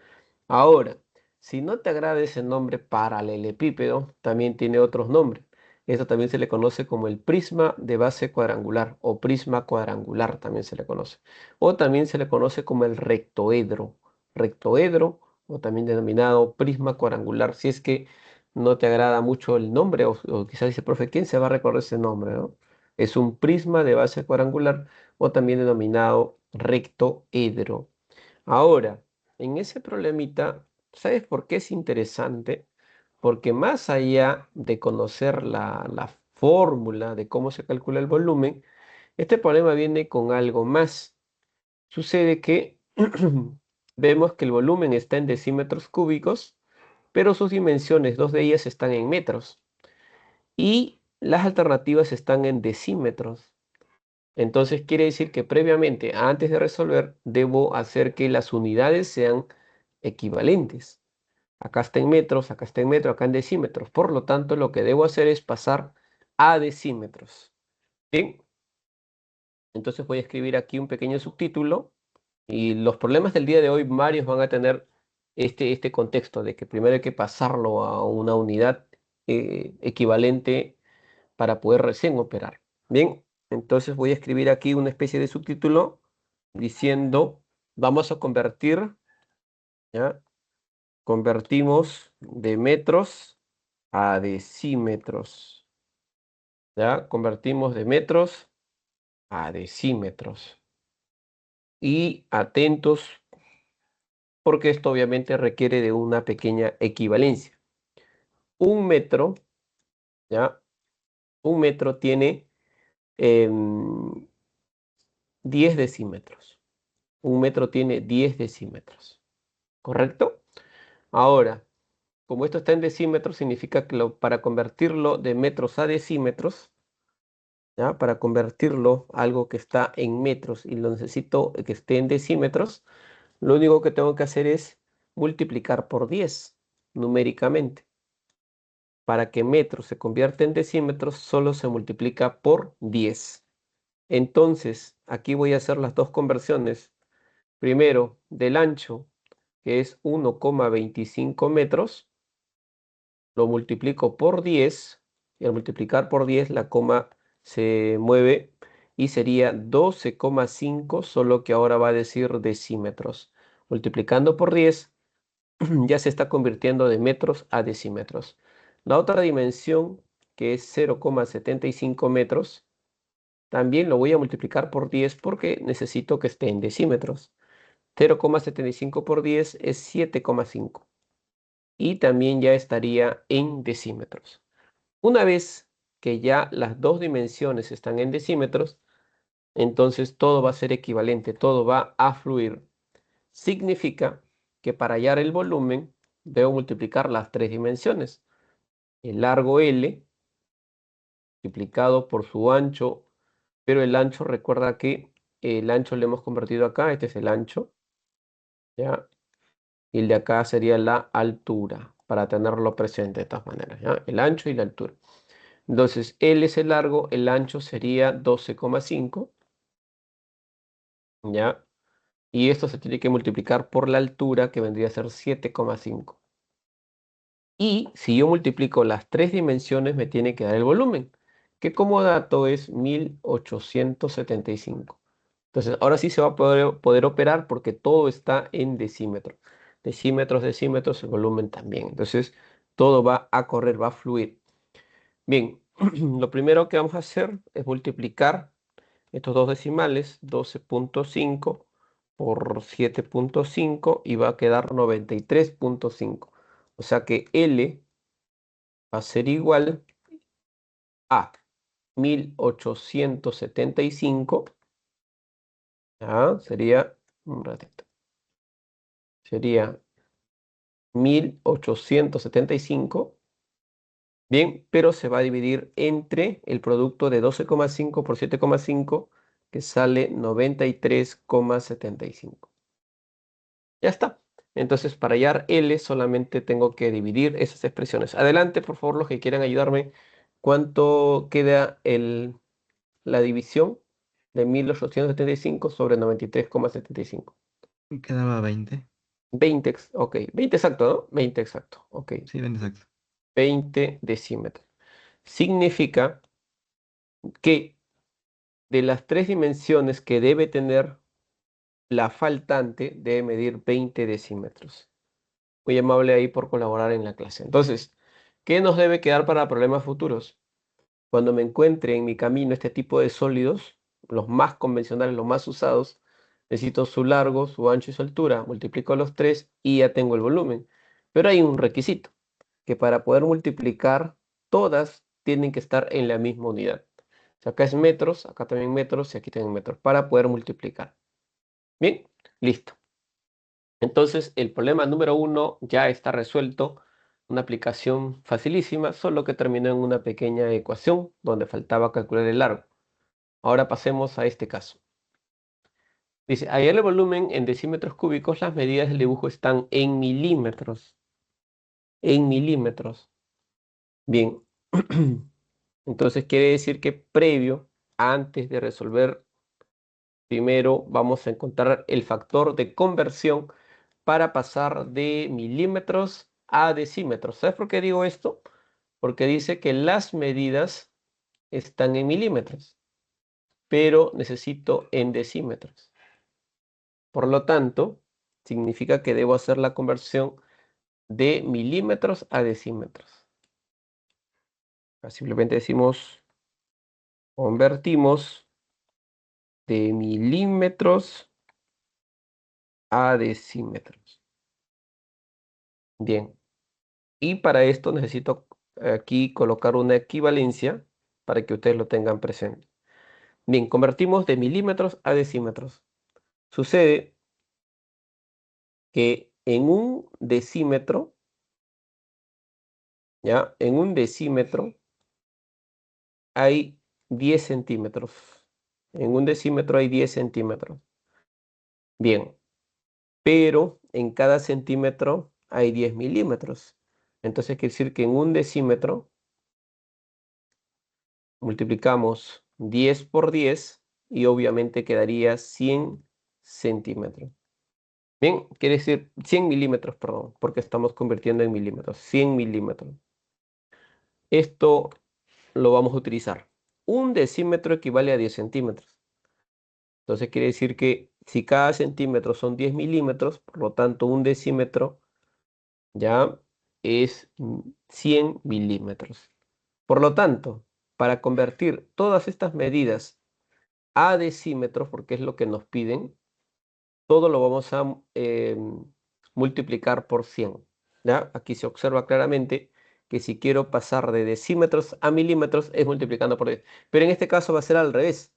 Ahora, si no te agrada ese nombre paralelepípedo, también tiene otros nombres. Esto también se le conoce como el prisma de base cuadrangular o prisma cuadrangular también se le conoce. O también se le conoce como el rectoedro. Rectoedro o también denominado prisma cuadrangular. Si es que no te agrada mucho el nombre o quizás dice, profe, ¿quién se va a recordar ese nombre, no? Es un prisma de base cuadrangular o también denominado rectoedro. Ahora, en ese problemita, ¿sabes por qué es interesante? Porque más allá de conocer la fórmula de cómo se calcula el volumen, este problema viene con algo más. Sucede que vemos que el volumen está en decímetros cúbicos, pero sus dimensiones, dos de ellas están en metros, y las alternativas están en decímetros. Entonces quiere decir que previamente, antes de resolver, debo hacer que las unidades sean equivalentes. Acá está en metros, acá está en metro, acá en decímetros. Por lo tanto, lo que debo hacer es pasar a decímetros. Bien, entonces voy a escribir aquí un pequeño subtítulo. Y los problemas del día de hoy, varios van a tener este contexto de que primero hay que pasarlo a una unidad equivalente para poder recién operar. Bien, entonces voy a escribir aquí una especie de subtítulo diciendo, vamos a convertir, ¿ya? Convertimos de metros a decímetros, ¿ya? Convertimos de metros a decímetros. Y atentos, porque esto obviamente requiere de una pequeña equivalencia. Un metro, ¿ya? Un metro tiene 10 decímetros. Un metro tiene 10 decímetros, ¿correcto? Ahora, como esto está en decímetros, significa que para convertirlo de metros a decímetros, ¿ya? Para convertirlo a algo que está en metros y lo necesito que esté en decímetros, lo único que tengo que hacer es multiplicar por 10 numéricamente. Para que metros se convierta en decímetros, solo se multiplica por 10. Entonces, aquí voy a hacer las dos conversiones. Primero, del ancho, que es 1,25 metros, lo multiplico por 10, y al multiplicar por 10 la coma se mueve y sería 12,5, solo que ahora va a decir decímetros. Multiplicando por 10, ya se está convirtiendo de metros a decímetros. La otra dimensión, que es 0,75 metros, también lo voy a multiplicar por 10 porque necesito que esté en decímetros. 0,75 por 10 es 7,5. Y también ya estaría en decímetros. Una vez que ya las dos dimensiones están en decímetros, entonces todo va a ser equivalente, todo va a fluir. Significa que para hallar el volumen, debo multiplicar las tres dimensiones. El largo L multiplicado por su ancho, pero el ancho, recuerda que el ancho lo hemos convertido acá, este es el ancho, ¿ya? Y el de acá sería la altura, para tenerlo presente de todas maneras, ¿ya? El ancho y la altura. Entonces, L es el largo, el ancho sería 12,5, ¿ya? Y esto se tiene que multiplicar por la altura, que vendría a ser 7,5. Y si yo multiplico las tres dimensiones, me tiene que dar el volumen, que como dato es 1875. Entonces, ahora sí se va a poder operar porque todo está en decímetros. Decímetros, decímetros, el volumen también. Entonces, todo va a correr, va a fluir. Bien, lo primero que vamos a hacer es multiplicar estos dos decimales, 12,5 por 7,5, y va a quedar 93,5. O sea que L va a ser igual a 1875. Sería, un ratito, sería 1875. Bien, pero se va a dividir entre el producto de 12,5 por 7,5, que sale 93,75. Ya está. Entonces, para hallar L solamente tengo que dividir esas expresiones. Adelante, por favor, los que quieran ayudarme. ¿Cuánto queda la división de 1875 sobre 93,75? Quedaba 20. 20, ok. 20 exacto, ¿no? 20 exacto, ok. Sí, 20 exacto. 20 decímetros. Significa que de las tres dimensiones que debe tener, la faltante debe medir 20 decímetros. Muy amable ahí por colaborar en la clase. Entonces, ¿qué nos debe quedar para problemas futuros? Cuando me encuentre en mi camino este tipo de sólidos, los más convencionales, los más usados, necesito su largo, su ancho y su altura. Multiplico los tres y ya tengo el volumen. Pero hay un requisito, que para poder multiplicar, todas tienen que estar en la misma unidad. O sea, acá es metros, acá también metros y aquí también metros, para poder multiplicar. Bien, listo. Entonces, el problema número 1 ya está resuelto. Una aplicación facilísima, solo que terminó en una pequeña ecuación donde faltaba calcular el largo. Ahora pasemos a este caso. Dice, hallar el volumen en decímetros cúbicos, las medidas del dibujo están en milímetros. En milímetros. Bien. Entonces quiere decir que previo, antes de resolver, primero vamos a encontrar el factor de conversión para pasar de milímetros a decímetros. ¿Sabes por qué digo esto? Porque dice que las medidas están en milímetros, pero necesito en decímetros. Por lo tanto, significa que debo hacer la conversión de milímetros a decímetros. Simplemente decimos, convertimos de milímetros a decímetros. Bien. Y para esto necesito aquí colocar una equivalencia para que ustedes lo tengan presente. Bien, convertimos de milímetros a decímetros. Sucede que en un decímetro, ¿ya? En un decímetro hay 10 centímetros. En un decímetro hay 10 centímetros. Bien, pero en cada centímetro hay 10 milímetros. Entonces quiere decir que en un decímetro multiplicamos 10 por 10 y obviamente quedaría 100 centímetros. Bien, quiere decir 100 milímetros, perdón, porque estamos convirtiendo en milímetros. 100 milímetros. Esto lo vamos a utilizar. un decímetro equivale a 10 centímetros. Entonces quiere decir que si cada centímetro son 10 milímetros, por lo tanto un decímetro ya es 100 milímetros. Por lo tanto, para convertir todas estas medidas a decímetros, porque es lo que nos piden, todo lo vamos a multiplicar por 100. ¿Ya? Aquí se observa claramente que si quiero pasar de decímetros a milímetros es multiplicando por 10. Pero en este caso va a ser al revés.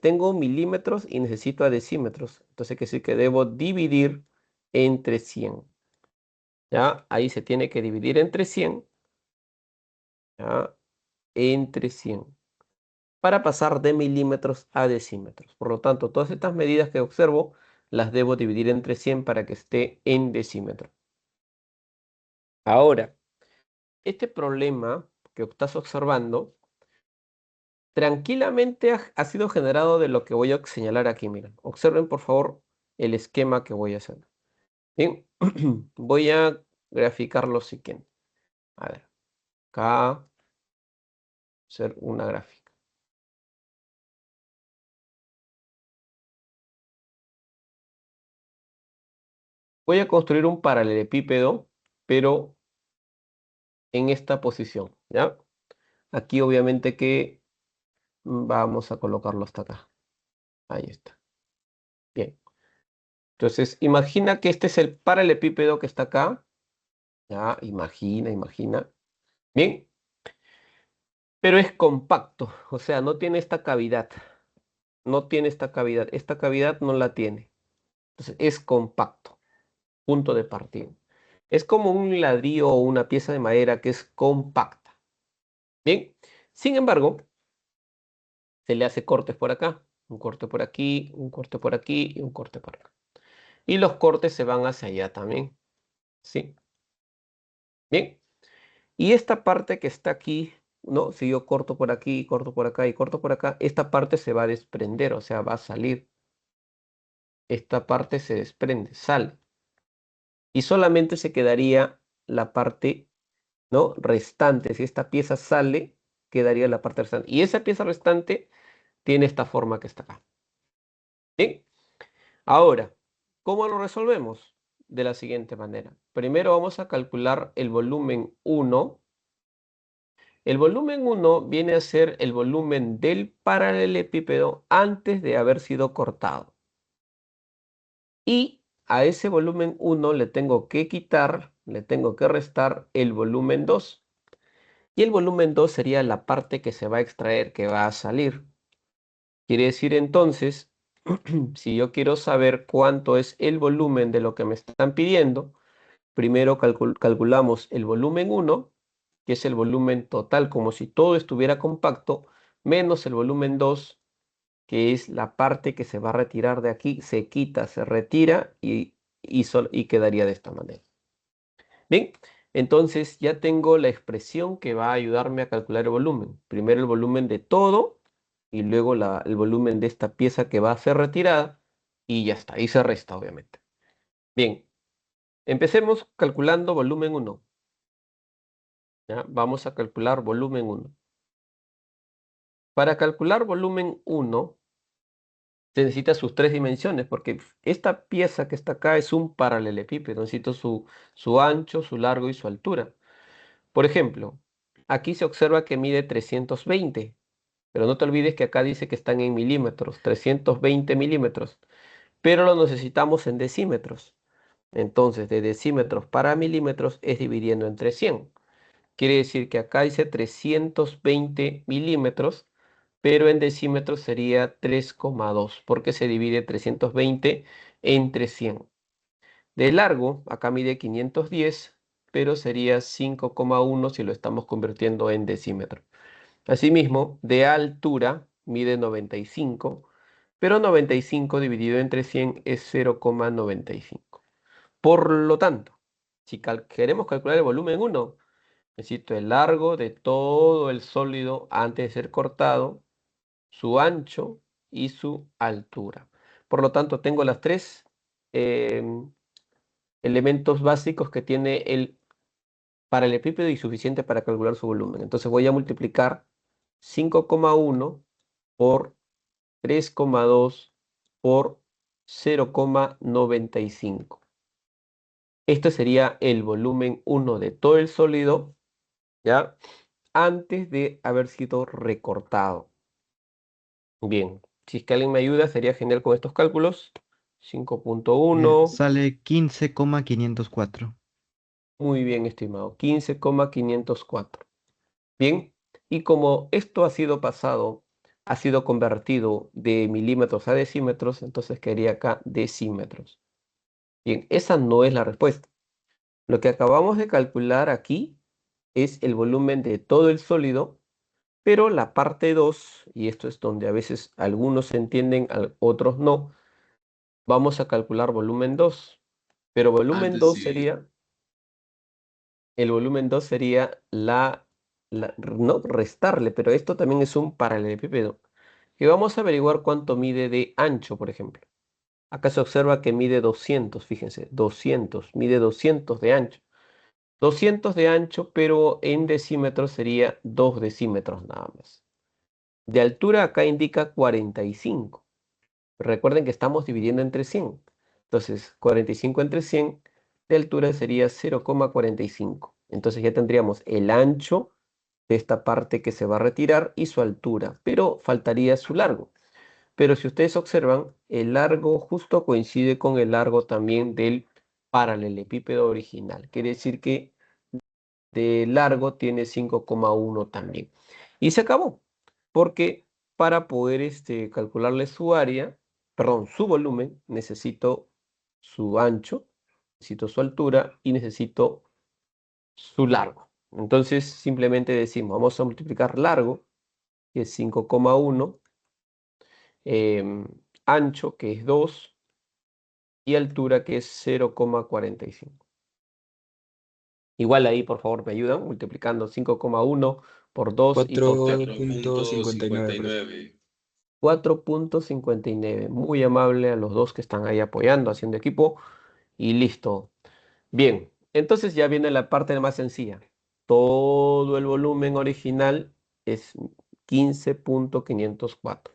Tengo milímetros y necesito a decímetros. Entonces quiere decir que debo dividir entre 100. ¿Ya? Ahí se tiene que dividir entre 100. ¿Ya? Entre 100. Para pasar de milímetros a decímetros. Por lo tanto, todas estas medidas que observo las debo dividir entre 100 para que esté en decímetro. Ahora, este problema que estás observando tranquilamente ha sido generado de lo que voy a señalar aquí. Miren, observen por favor el esquema que voy a hacer. Bien, voy a graficar lo siguiente. A ver, acá hacer una gráfica. Voy a construir un paralelepípedo, pero en esta posición, ¿ya? Aquí obviamente que vamos a colocarlo hasta acá. Ahí está. Bien. Entonces, imagina que este es el paralelepípedo que está acá. Ya, imagina. Bien. Pero es compacto, o sea, no tiene esta cavidad. No tiene esta cavidad. Esta cavidad no la tiene. Entonces, es compacto. Punto de partida. Es como un ladrillo o una pieza de madera que es compacta. Bien. Sin embargo, se le hace cortes por acá. Un corte por aquí, un corte por aquí y un corte por acá. Y los cortes se van hacia allá también. ¿Sí? Bien. Y esta parte que está aquí, ¿no? Si yo corto por aquí, corto por acá y corto por acá, esta parte se va a desprender, o sea, va a salir. Esta parte se desprende, sale. Y solamente se quedaría la parte, ¿no? Restante. Si esta pieza sale, quedaría la parte restante. Y esa pieza restante tiene esta forma que está acá. Bien. Ahora, ¿cómo lo resolvemos? De la siguiente manera. Primero vamos a calcular el volumen 1. El volumen 1 viene a ser el volumen del paralelepípedo antes de haber sido cortado. Y a ese volumen 1 le tengo que quitar, le tengo que restar el volumen 2. Y el volumen 2 sería la parte que se va a extraer, que va a salir. Quiere decir entonces, si yo quiero saber cuánto es el volumen de lo que me están pidiendo, primero calculamos el volumen 1, que es el volumen total, como si todo estuviera compacto, menos el volumen 2, que es la parte que se va a retirar de aquí, se quita, se retira y quedaría de esta manera. Bien, entonces ya tengo la expresión que va a ayudarme a calcular el volumen. Primero el volumen de todo y luego el volumen de esta pieza que va a ser retirada y ya está, ahí se resta obviamente. Bien, empecemos calculando volumen 1. ¿Ya? Vamos a calcular volumen 1. Para calcular volumen 1 se necesita sus 3 dimensiones, porque esta pieza que está acá es un paralelepípedo, necesito su ancho, su largo y su altura. Por ejemplo, aquí se observa que mide 320, pero no te olvides que acá dice que están en milímetros, 320 milímetros, pero lo necesitamos en decímetros. Entonces, de decímetros para milímetros es dividiendo entre 100. Quiere decir que acá dice 320 milímetros, pero en decímetros sería 3,2, porque se divide 320 entre 100. De largo, acá mide 510, pero sería 5,1 si lo estamos convirtiendo en decímetro. Asimismo, de altura mide 95, pero 95 dividido entre 100 es 0,95. Por lo tanto, si queremos calcular el volumen 1, necesito el largo de todo el sólido antes de ser cortado, su ancho y su altura. Por lo tanto, tengo las 3 elementos básicos que tiene el paralelepípedo y suficiente para calcular su volumen. Entonces voy a multiplicar 5,1 por 3,2 por 0,95. Este sería el volumen 1 de todo el sólido, ¿ya? Antes de haber sido recortado. Bien, si es que alguien me ayuda, sería genial con estos cálculos. 5,1. Sale 15,504. Muy bien, estimado. 15,504. Bien, y como esto ha sido pasado, ha sido convertido de milímetros a decímetros, entonces quedaría acá decímetros. Bien, esa no es la respuesta. Lo que acabamos de calcular aquí es el volumen de todo el sólido, pero la parte 2, y esto es donde a veces algunos entienden, otros no, vamos a calcular volumen 2. Pero volumen Antes 2 sí, sería, el volumen 2 sería no restarle, pero esto también es un paralelepípedo. Y vamos a averiguar cuánto mide de ancho, por ejemplo. Acá se observa que mide 200, fíjense, 200, mide 200 de ancho. 200 de ancho, pero en decímetros sería 2 decímetros nada más. De altura acá indica 45. Recuerden que estamos dividiendo entre 100. Entonces, 45 entre 100 de altura sería 0,45. Entonces ya tendríamos el ancho de esta parte que se va a retirar y su altura, pero faltaría su largo. Pero si ustedes observan, el largo justo coincide con el largo también del paralelepípedo original. Quiere decir que de largo tiene 5,1 también. Y se acabó, porque para poder calcularle su área, perdón, su volumen, necesito su ancho, necesito su altura y necesito su largo. Entonces simplemente decimos, vamos a multiplicar largo, que es 5,1, ancho, que es 2, y altura, que es 0,45. Igual ahí, por favor, me ayudan multiplicando 5,1 por 2 y por 4,59. 4,59. Muy amable a los dos que están ahí apoyando, haciendo equipo. Y listo. Bien, entonces ya viene la parte más sencilla. Todo el volumen original es 15,504.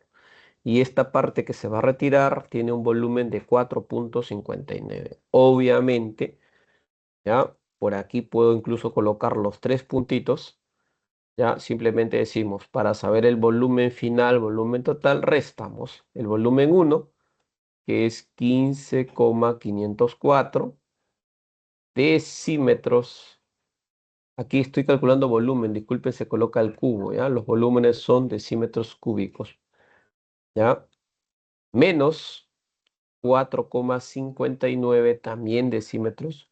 Y esta parte que se va a retirar tiene un volumen de 4,59. Obviamente, ¿ya? Por aquí puedo incluso colocar los 3 puntitos. Ya simplemente decimos, para saber el volumen final, volumen total, restamos el volumen 1, que es 15,504 decímetros. Aquí estoy calculando volumen, disculpen, se coloca el cubo, ¿ya? Los volúmenes son decímetros cúbicos, ¿ya? Menos 4,59 también decímetros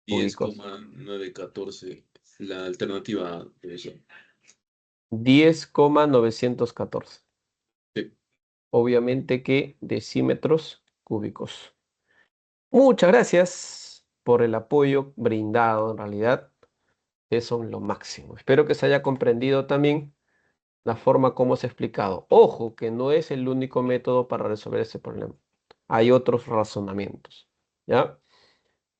cúbicos. 10,914. La alternativa de eso. 10,914. Sí. Obviamente que decímetros cúbicos. Muchas gracias por el apoyo brindado. En realidad, eso es lo máximo. Espero que se haya comprendido también la forma como se ha explicado. Ojo, que no es el único método para resolver ese problema. Hay otros razonamientos, ¿ya?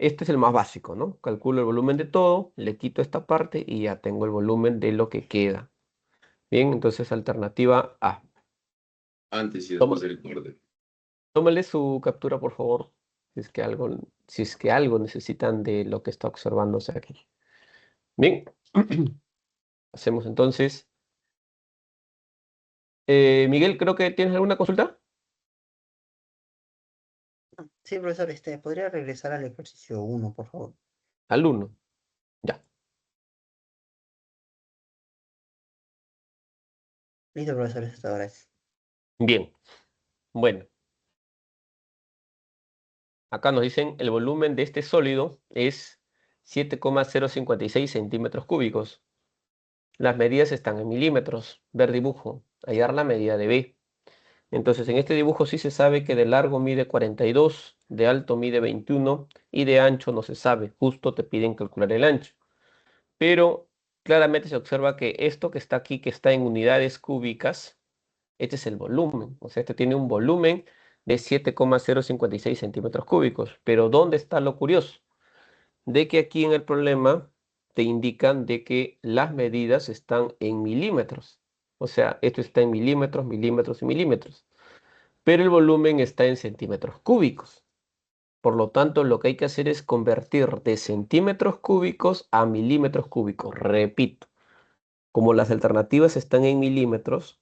Este es el más básico, ¿no? Calculo el volumen de todo, le quito esta parte y ya tengo el volumen de lo que queda. Bien, entonces alternativa A. Antes y después Toma- del corte. Tómale su captura, por favor, si es que algo necesitan de lo que está observándose aquí. Bien, hacemos entonces. Miguel, creo que tienes alguna consulta. Sí, profesor, ¿podría regresar al ejercicio 1, por favor? Al 1. Ya. Listo, profesor, hasta ahora es. Bien. Bueno, acá nos dicen el volumen de este sólido es 7,056 centímetros cúbicos. Las medidas están en milímetros. Ver dibujo. Hallar la medida de B. Entonces, en este dibujo sí se sabe que de largo mide 42, de alto mide 21 y de ancho no se sabe. Justo te piden calcular el ancho. Pero claramente se observa que esto que está aquí, que está en unidades cúbicas, este es el volumen. O sea, este tiene un volumen de 7,056 centímetros cúbicos. Pero ¿dónde está lo curioso? De que aquí en el problema te indican de que las medidas están en milímetros. O sea, esto está en milímetros, milímetros y milímetros. Pero el volumen está en centímetros cúbicos. Por lo tanto, lo que hay que hacer es convertir de centímetros cúbicos a milímetros cúbicos. Repito, como las alternativas están en milímetros,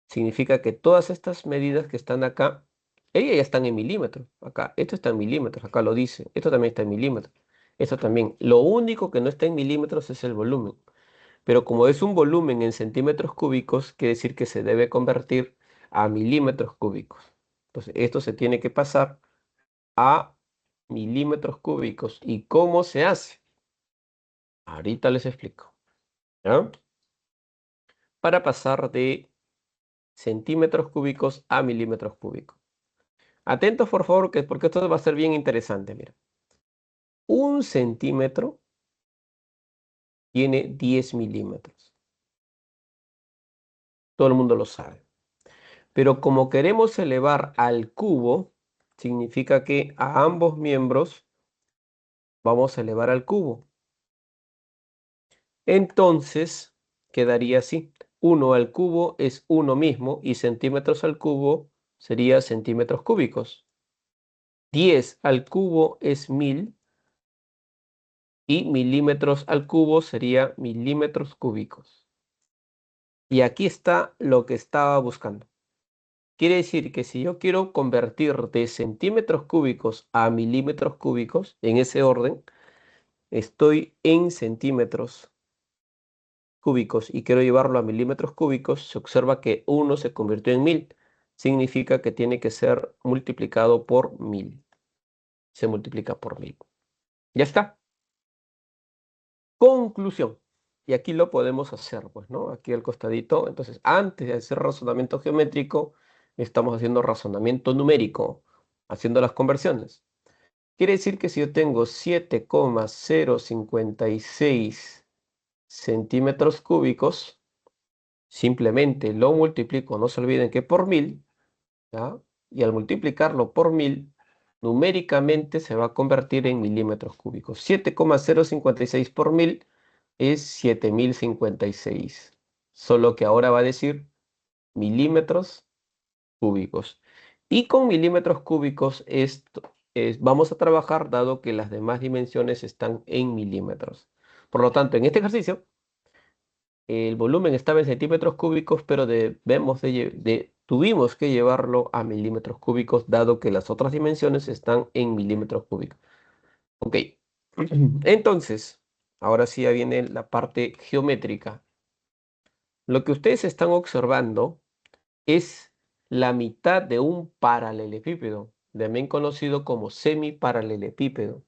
significa que todas estas medidas que están acá, ellas ya están en milímetros. Acá, esto está en milímetros, acá lo dice. Esto también está en milímetros. Esto también. Lo único que no está en milímetros es el volumen. Pero como es un volumen en centímetros cúbicos, quiere decir que se debe convertir a milímetros cúbicos. Entonces, esto se tiene que pasar a milímetros cúbicos. ¿Y cómo se hace? Ahorita les explico. ¿Ya? Para pasar de centímetros cúbicos a milímetros cúbicos. Atentos, por favor, porque esto va a ser bien interesante. Mira. Un centímetro tiene 10 milímetros. Todo el mundo lo sabe. Pero como queremos elevar al cubo, significa que a ambos miembros vamos a elevar al cubo. Entonces, quedaría así. 1 al cubo es 1 mismo y centímetros al cubo sería centímetros cúbicos. 10 al cubo es 1000 y milímetros al cubo sería milímetros cúbicos. Y aquí está lo que estaba buscando. Quiere decir que si yo quiero convertir de centímetros cúbicos a milímetros cúbicos, en ese orden, estoy en centímetros cúbicos y quiero llevarlo a milímetros cúbicos, se observa que 1 se convirtió en 1000. Significa que tiene que ser multiplicado por 1000. Se multiplica por 1000. Ya está. Conclusión. Y aquí lo podemos hacer, pues, ¿no? Aquí al costadito. Entonces, antes de hacer razonamiento geométrico, estamos haciendo razonamiento numérico, haciendo las conversiones. Quiere decir que si yo tengo 7,056 centímetros cúbicos, simplemente lo multiplico, no se olviden que por 1000, ¿ya? Y al multiplicarlo por 1000, numéricamente se va a convertir en milímetros cúbicos. 7,056 por 1000 es 7056. Solo que ahora va a decir milímetros cúbicos. Y con milímetros cúbicos vamos a trabajar dado que las demás dimensiones están en milímetros. Por lo tanto, en este ejercicio, el volumen estaba en centímetros cúbicos, pero tuvimos que llevarlo a milímetros cúbicos, dado que las otras dimensiones están en milímetros cúbicos. Ok, entonces, ahora sí ya viene la parte geométrica. Lo que ustedes están observando es la mitad de un paralelepípedo, también conocido como semiparalelepípedo.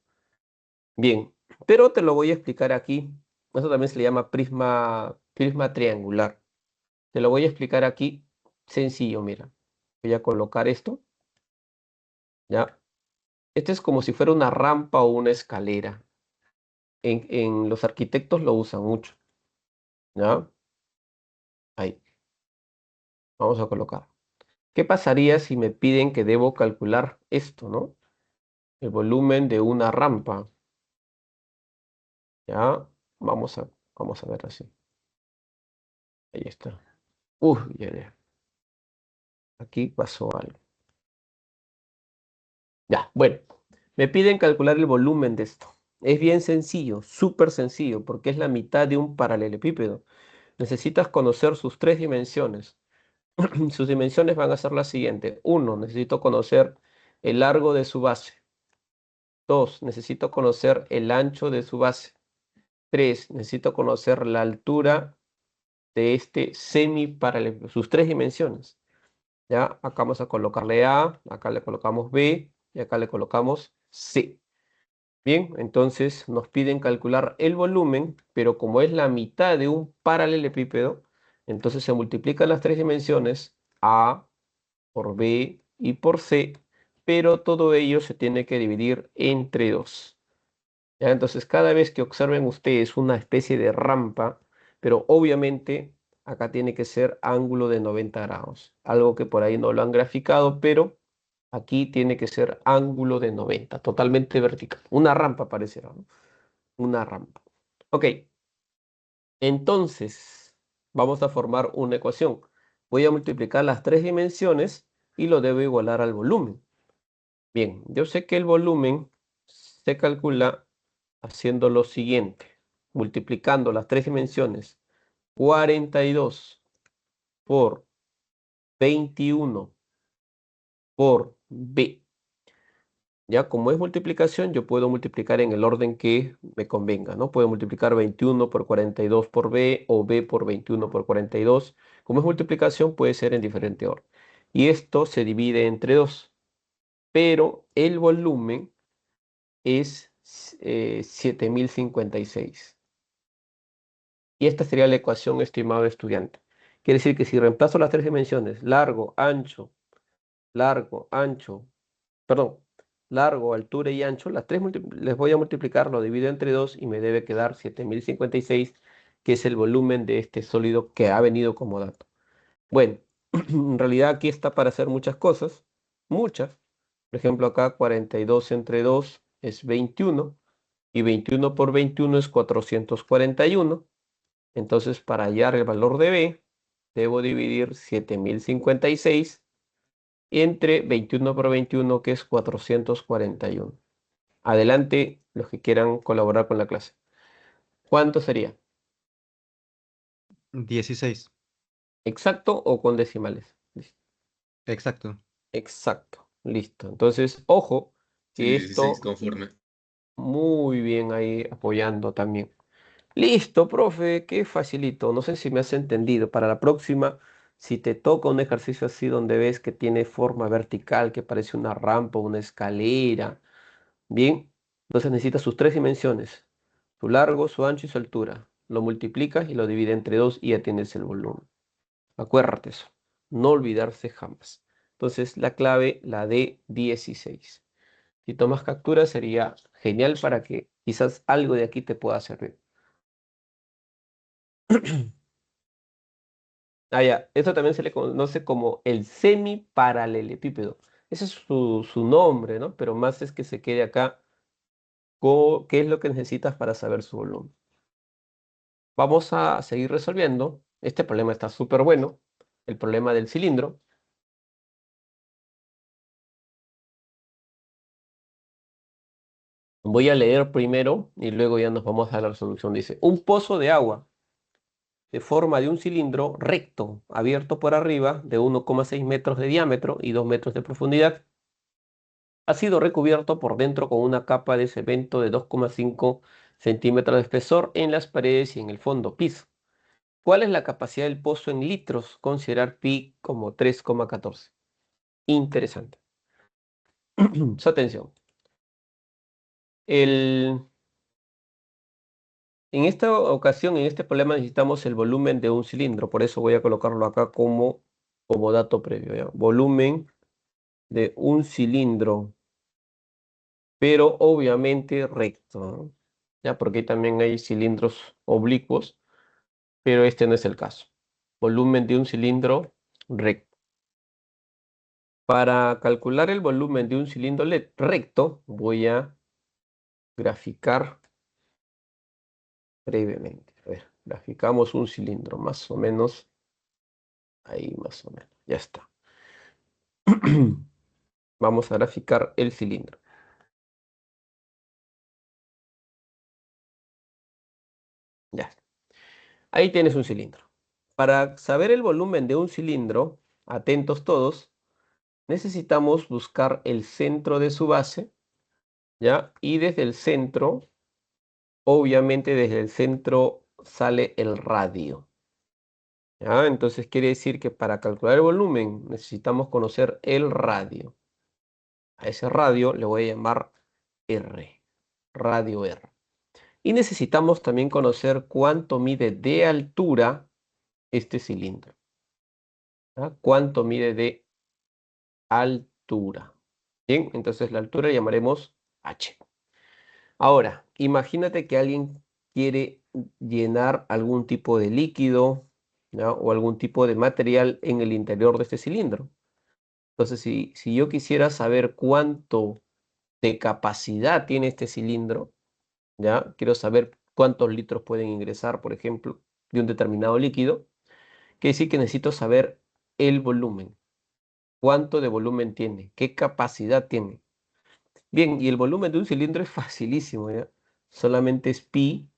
Bien, pero te lo voy a explicar aquí. Eso también se le llama prisma triangular. Te lo voy a explicar aquí sencillo, mira. Voy a colocar esto, ¿ya? Este es como si fuera una rampa o una escalera. En los arquitectos lo usan mucho, ¿ya? Ahí, vamos a colocar. ¿Qué pasaría si me piden que debo calcular esto, ¿no? El volumen de una rampa. Ya, vamos a ver así. Ahí está. Ya. Aquí pasó algo. Ya, bueno. Me piden calcular el volumen de esto. Es bien sencillo, súper sencillo, porque es la mitad de un paralelepípedo. Necesitas conocer sus 3 dimensiones. Sus dimensiones van a ser las siguientes. 1, necesito conocer el largo de su base. 2, necesito conocer el ancho de su base. 3, necesito conocer la altura de este semiparalelepípedo, sus 3 dimensiones. ¿Ya? Acá vamos a colocarle A, acá le colocamos B y acá le colocamos C. Bien, entonces nos piden calcular el volumen, pero como es la mitad de un paralelepípedo, entonces se multiplican las 3 dimensiones, A por B y por C, pero todo ello se tiene que dividir entre 2. ¿Ya? Entonces, cada vez que observen ustedes una especie de rampa, pero obviamente acá tiene que ser ángulo de 90 grados. Algo que por ahí no lo han graficado, pero aquí tiene que ser ángulo de 90, totalmente vertical. Una rampa parecerá, ¿no? Una rampa. Ok. Entonces, vamos a formar una ecuación. Voy a multiplicar las tres dimensiones y lo debo igualar al volumen. Bien, yo sé que el volumen se calcula haciendo lo siguiente. Multiplicando las tres dimensiones. 42 por 21 por B. Ya, como es multiplicación, yo puedo multiplicar en el orden que me convenga, ¿no? Puedo multiplicar 21 por 42 por B o B por 21 por 42. Como es multiplicación, puede ser en diferente orden. Y esto se divide entre 2. Pero el volumen es 7056. Y esta sería la ecuación, estimado estudiante. Quiere decir que si reemplazo las tres dimensiones, largo, ancho, perdón, largo, altura y ancho, las tres les voy a multiplicar, lo divido entre 2 y me debe quedar 7056, que es el volumen de este sólido que ha venido como dato. Bueno, en realidad aquí está para hacer muchas cosas, muchas. Por ejemplo, acá 42 entre 2 es 21 y 21 por 21 es 441. Entonces, para hallar el valor de B, debo dividir 7056 entre 21 por 21, que es 441. Adelante, los que quieran colaborar con la clase. ¿Cuánto sería? 16. ¿Exacto o con decimales? Exacto. Exacto. Listo. Entonces, ojo, Sí, que 16 esto conforme. muy bien ahí apoyando también. Listo, profe, qué facilito. No sé si me has entendido. Para la próxima, si te toca un ejercicio así donde ves que tiene forma vertical, que parece una rampa, una escalera, bien, entonces necesitas sus tres dimensiones, su largo, su ancho y su altura. Lo multiplicas y lo divides entre 2 y ya tienes el volumen. Acuérdate eso, no olvidarse jamás. Entonces la clave, la de 16. Si tomas captura sería genial para que quizás algo de aquí te pueda servir. Ah, ya. Esto también se le conoce como el semiparalelepípedo. Ese es su nombre, ¿no? Pero más es que se quede acá qué es lo que necesitas para saber su volumen. Vamos a seguir resolviendo. Este problema está súper bueno. El problema del cilindro. Voy a leer primero y luego ya nos vamos a la resolución. Dice, un pozo de agua de forma de un cilindro recto, abierto por arriba, de 1,6 metros de diámetro y 2 metros de profundidad, ha sido recubierto por dentro con una capa de cemento de 2,5 centímetros de espesor en las paredes y en el fondo piso. ¿Cuál es la capacidad del pozo en litros? Considerar pi como 3,14. Interesante. Su atención. En esta ocasión, en este problema, necesitamos el volumen de un cilindro. Por eso voy a colocarlo acá como dato previo, ¿ya? Volumen de un cilindro, pero obviamente recto, ¿no? Ya, porque también hay cilindros oblicuos, pero este no es el caso. Volumen de un cilindro recto. Para calcular el volumen de un cilindro recto, voy a graficar brevemente. A ver, graficamos un cilindro, más o menos. Ahí más o menos. Ya está. Vamos a graficar el cilindro. Ya está. Ahí tienes un cilindro. Para saber el volumen de un cilindro, atentos todos, necesitamos buscar el centro de su base, ¿ya? Y desde el centro, obviamente desde el centro sale el radio, ¿ya? Entonces quiere decir que para calcular el volumen necesitamos conocer el radio. A ese radio le voy a llamar R, radio R. Y necesitamos también conocer cuánto mide de altura este cilindro, ¿ya? Cuánto mide de altura. Bien, entonces la altura llamaremos H. Ahora, imagínate que alguien quiere llenar algún tipo de líquido, ¿ya? O algún tipo de material en el interior de este cilindro. Entonces, si yo quisiera saber cuánto de capacidad tiene este cilindro, ¿ya? Quiero saber cuántos litros pueden ingresar, por ejemplo, de un determinado líquido. Quiere decir que necesito saber el volumen. ¿Cuánto de volumen tiene? ¿Qué capacidad tiene? Bien, y el volumen de un cilindro es facilísimo, ¿ya? Solamente es pi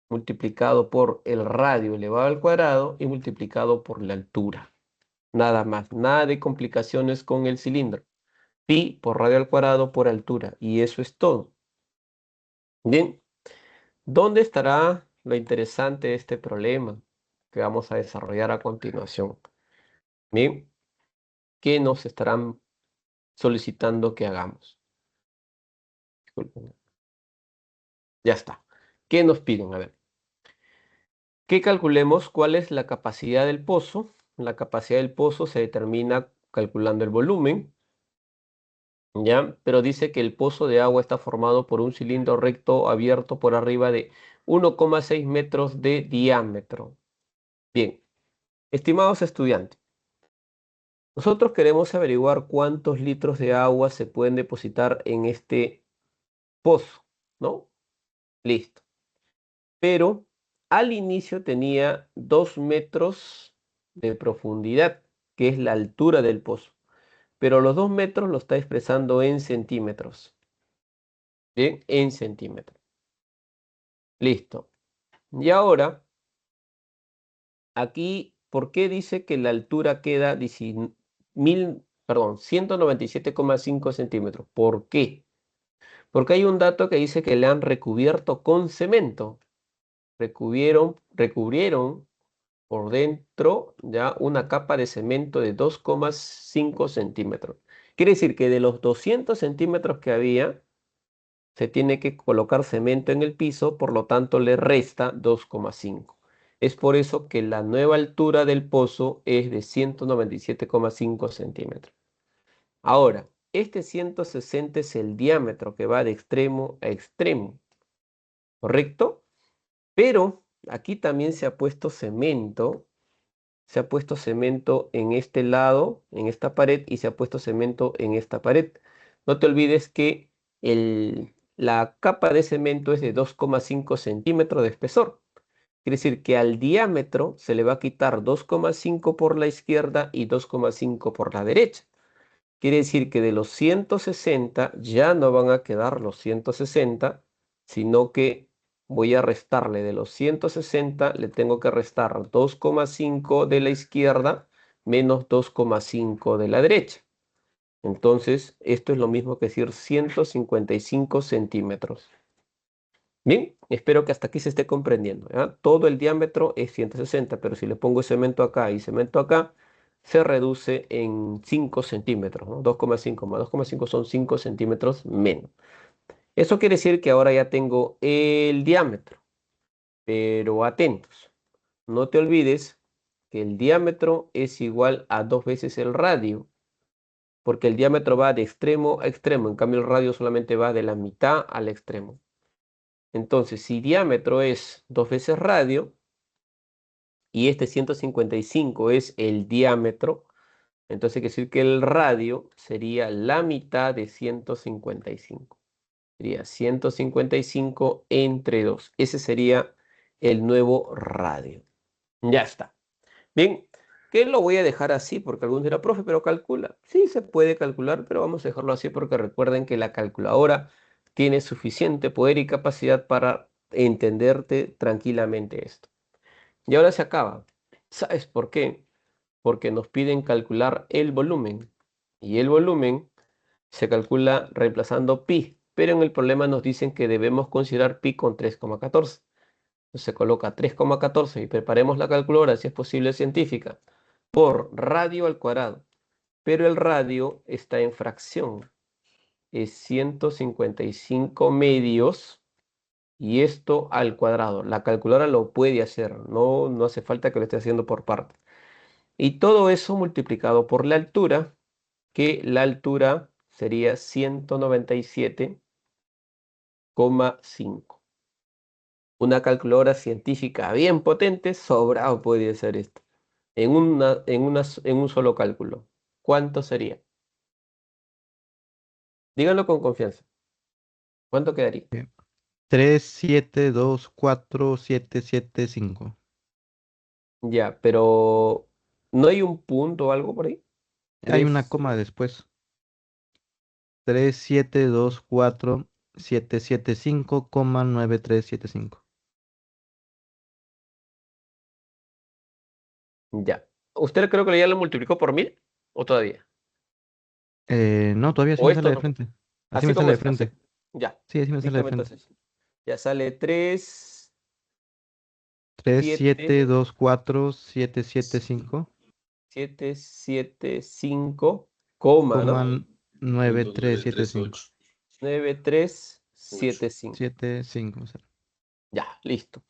multiplicado por el radio elevado al cuadrado y multiplicado por la altura. Nada más, nada de complicaciones con el cilindro. Pi por radio al cuadrado por altura. Y eso es todo. Bien, ¿dónde estará lo interesante de este problema que vamos a desarrollar a continuación? Bien, ¿qué nos estarán solicitando que hagamos? Disculpen. Ya está. ¿Qué nos piden? A ver. Que calculemos cuál es la capacidad del pozo. La capacidad del pozo se determina calculando el volumen, ¿ya? Pero dice que el pozo de agua está formado por un cilindro recto abierto por arriba de 1,6 metros de diámetro. Bien, estimados estudiantes, nosotros queremos averiguar cuántos litros de agua se pueden depositar en este pozo, ¿no? Listo. Pero al inicio tenía 2 metros de profundidad, que es la altura del pozo. Pero los 2 metros lo está expresando en centímetros. Bien, en centímetros. Listo. Y ahora, aquí, ¿por qué dice que la altura queda 197,5 centímetros? ¿Por qué? Porque hay un dato que dice que le han recubierto con cemento. Recubrieron por dentro ya una capa de cemento de 2,5 centímetros. Quiere decir que de los 200 centímetros que había, se tiene que colocar cemento en el piso, por lo tanto le resta 2,5. Es por eso que la nueva altura del pozo es de 197,5 centímetros. Ahora, este 160 es el diámetro que va de extremo a extremo, ¿correcto? Pero aquí también se ha puesto cemento. Se ha puesto cemento en este lado, en esta pared, y se ha puesto cemento en esta pared. No te olvides que la capa de cemento es de 2,5 centímetros de espesor. Quiere decir que al diámetro se le va a quitar 2,5 por la izquierda y 2,5 por la derecha. Quiere decir que de los 160 ya no van a quedar los 160, sino que voy a restarle de los 160, le tengo que restar 2,5 de la izquierda menos 2,5 de la derecha. Entonces, esto es lo mismo que decir 155 centímetros. Bien, espero que hasta aquí se esté comprendiendo, ¿ya? Todo el diámetro es 160, pero si le pongo cemento acá y cemento acá, se reduce en 5 centímetros, ¿no? 2,5 más 2,5 son 5 centímetros menos. Eso quiere decir que ahora ya tengo el diámetro, pero atentos, no te olvides que el diámetro es igual a 2 veces el radio, porque el diámetro va de extremo a extremo, en cambio el radio solamente va de la mitad al extremo. Entonces, si diámetro es 2 veces radio y este 155 es el diámetro, entonces quiere decir que el radio sería la mitad de 155. Sería 155 entre 2. Ese sería el nuevo radio. Ya está. Bien, que lo voy a dejar así porque algunos dirán, profe, pero calcula. Sí, se puede calcular, pero vamos a dejarlo así porque recuerden que la calculadora tiene suficiente poder y capacidad para entenderte tranquilamente esto. Y ahora se acaba. ¿Sabes por qué? Porque nos piden calcular el volumen. Y el volumen se calcula reemplazando pi, pero en el problema nos dicen que debemos considerar pi con 3,14. Entonces se coloca 3,14 y preparemos la calculadora, si es posible científica, por radio al cuadrado. Pero el radio está en fracción. Es 155 medios y esto al cuadrado. La calculadora lo puede hacer, no hace falta que lo esté haciendo por partes. Y todo eso multiplicado por la altura, que la altura sería 197,5. Una calculadora científica bien potente, sobrado podría ser esto. En un solo cálculo. ¿Cuánto sería? Díganlo con confianza. ¿Cuánto quedaría? 3, 7, 2, 4, 7, 7, 5. Ya, pero ¿no hay un punto o algo por ahí? Hay una 3, coma después. 3724,775,9375. ya. ¿Usted creo que ya lo multiplicó por 1000 o todavía? No, todavía sí ¿O me sale esto de no? frente. Así Así me como sale de está, ¿sí? frente. Ya, Sí, así me sale de dígame frente. entonces. Ya sale 3, Tres 7, siete dos cuatro siete siete cinco 7, 7, 5, coma, ¿no? coma nueve Punto tres nueve siete tres cinco ocho 9, 3, ocho. 7, 5. 75 me sale. Ya, listo.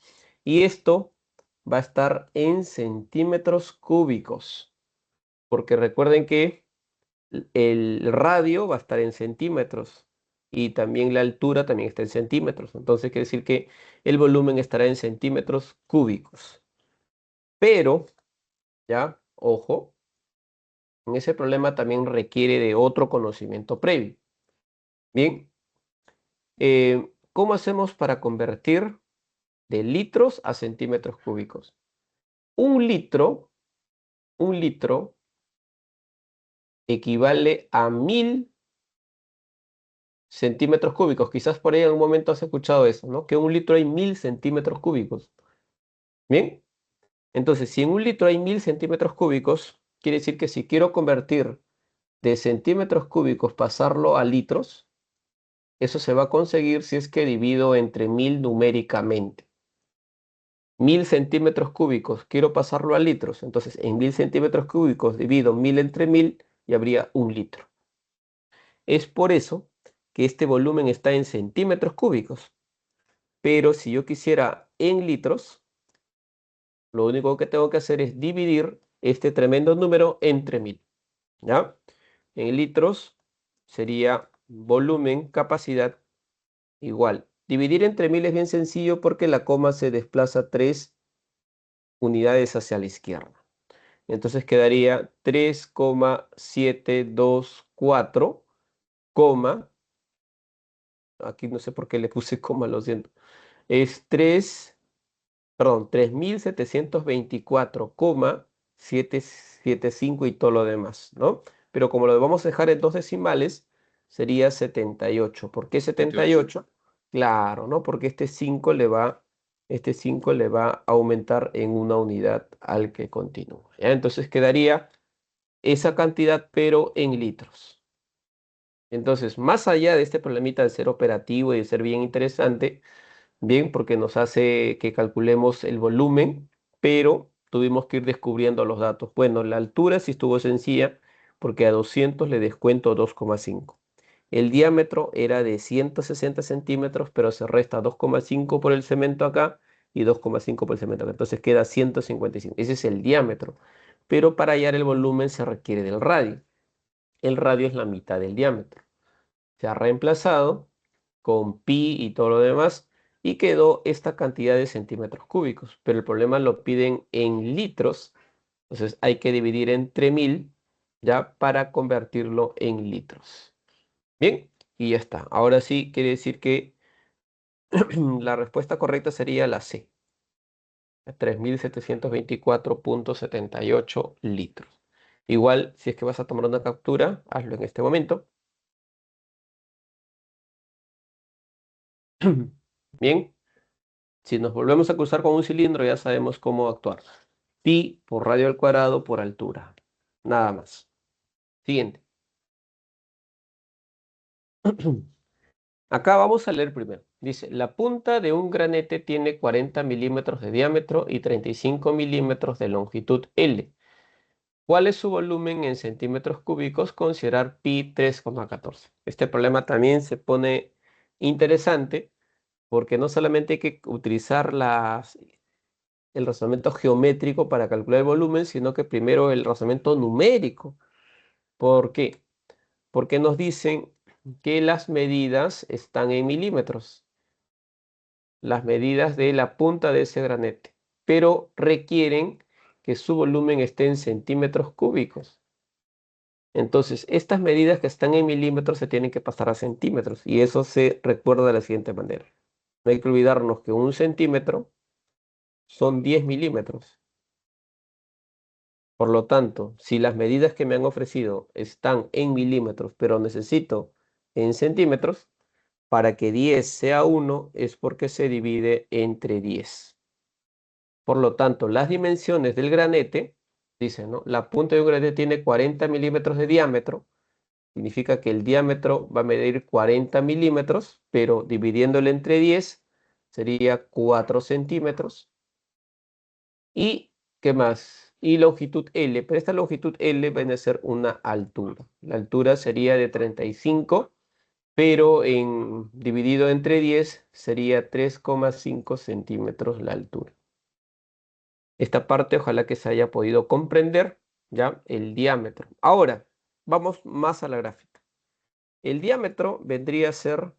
Y esto va a estar en centímetros cúbicos, porque recuerden que el radio va a estar en centímetros y también la altura también está en centímetros. Entonces quiere decir que el volumen estará en centímetros cúbicos. Pero, ya, ojo, en ese problema también requiere de otro conocimiento previo. Bien, ¿cómo hacemos para convertir de litros a centímetros cúbicos? Un litro, un litro equivale a 1000 centímetros cúbicos. Quizás por ahí en algún momento has escuchado eso, ¿no? Que en un litro hay 1000 centímetros cúbicos. Bien, entonces si en un litro hay 1000 centímetros cúbicos, quiere decir que si quiero convertir de centímetros cúbicos, pasarlo a litros, eso se va a conseguir si es que divido entre 1000 numéricamente. 1000 centímetros cúbicos, quiero pasarlo a litros, entonces en 1000 centímetros cúbicos divido 1000 entre 1000 y habría un litro. Es por eso que este volumen está en centímetros cúbicos. Pero si yo quisiera en litros, lo único que tengo que hacer es dividir este tremendo número entre 1000. ¿Ya? En litros sería volumen, capacidad, igual. Dividir entre 1000 es bien sencillo porque la coma se desplaza 3 unidades hacia la izquierda. Entonces quedaría 3,724, coma, aquí no sé por qué le puse coma, lo siento. Es 3724,775 y todo lo demás, ¿no? Pero como lo vamos a dejar en dos decimales, sería 78. ¿Por qué 78. 78? Claro, ¿no? Porque este 5 le va a aumentar en una unidad al que continúa, ¿ya? Entonces quedaría esa cantidad, pero en litros. Entonces, más allá de este problemita de ser operativo y de ser bien interesante, bien, porque nos hace que calculemos el volumen, pero tuvimos que ir descubriendo los datos. Bueno, la altura sí estuvo sencilla, porque a 200 le descuento 2,5. El diámetro era de 160 centímetros, pero se resta 2,5 por el cemento acá y 2,5 por el cemento acá. Entonces queda 155. Ese es el diámetro. Pero para hallar el volumen se requiere del radio. El radio es la mitad del diámetro. Se ha reemplazado con pi y todo lo demás, y quedó esta cantidad de centímetros cúbicos, pero el problema lo piden en litros, entonces hay que dividir entre 1000 ya para convertirlo en litros. Bien, y ya está. Ahora sí quiere decir que la respuesta correcta sería la C, 3724,78 litros. Igual, si es que vas a tomar una captura, hazlo en este momento. Bien. Si nos volvemos a cruzar con un cilindro, ya sabemos cómo actuar. Pi por radio al cuadrado por altura. Nada más. Siguiente. Acá vamos a leer primero. Dice, la punta de un granete tiene 40 milímetros de diámetro y 35 milímetros de longitud L. ¿Cuál es su volumen en centímetros cúbicos? Considerar pi 3,14. Este problema también se pone interesante porque no solamente hay que utilizar el razonamiento geométrico para calcular el volumen, sino que primero el razonamiento numérico. ¿Por qué? Porque nos dicen que las medidas están en milímetros, las medidas de la punta de ese granete, pero requieren que su volumen esté en centímetros cúbicos. Entonces, estas medidas que están en milímetros se tienen que pasar a centímetros, y eso se recuerda de la siguiente manera. No hay que olvidarnos que un centímetro son 10 milímetros. Por lo tanto, si las medidas que me han ofrecido están en milímetros, pero necesito en centímetros, para que 10 sea 1 es porque se divide entre 10. Por lo tanto, las dimensiones del granete, dicen, ¿no? La punta de un granete tiene 40 milímetros de diámetro. Significa que el diámetro va a medir 40 milímetros, pero dividiéndolo entre 10 sería 4 centímetros. ¿Y qué más? Y longitud L, pero esta longitud L viene a ser una altura. La altura sería de 35, pero dividido entre 10 sería 3,5 centímetros la altura. Esta parte ojalá que se haya podido comprender, ¿ya? El diámetro. Ahora, vamos más a la gráfica. El diámetro vendría a ser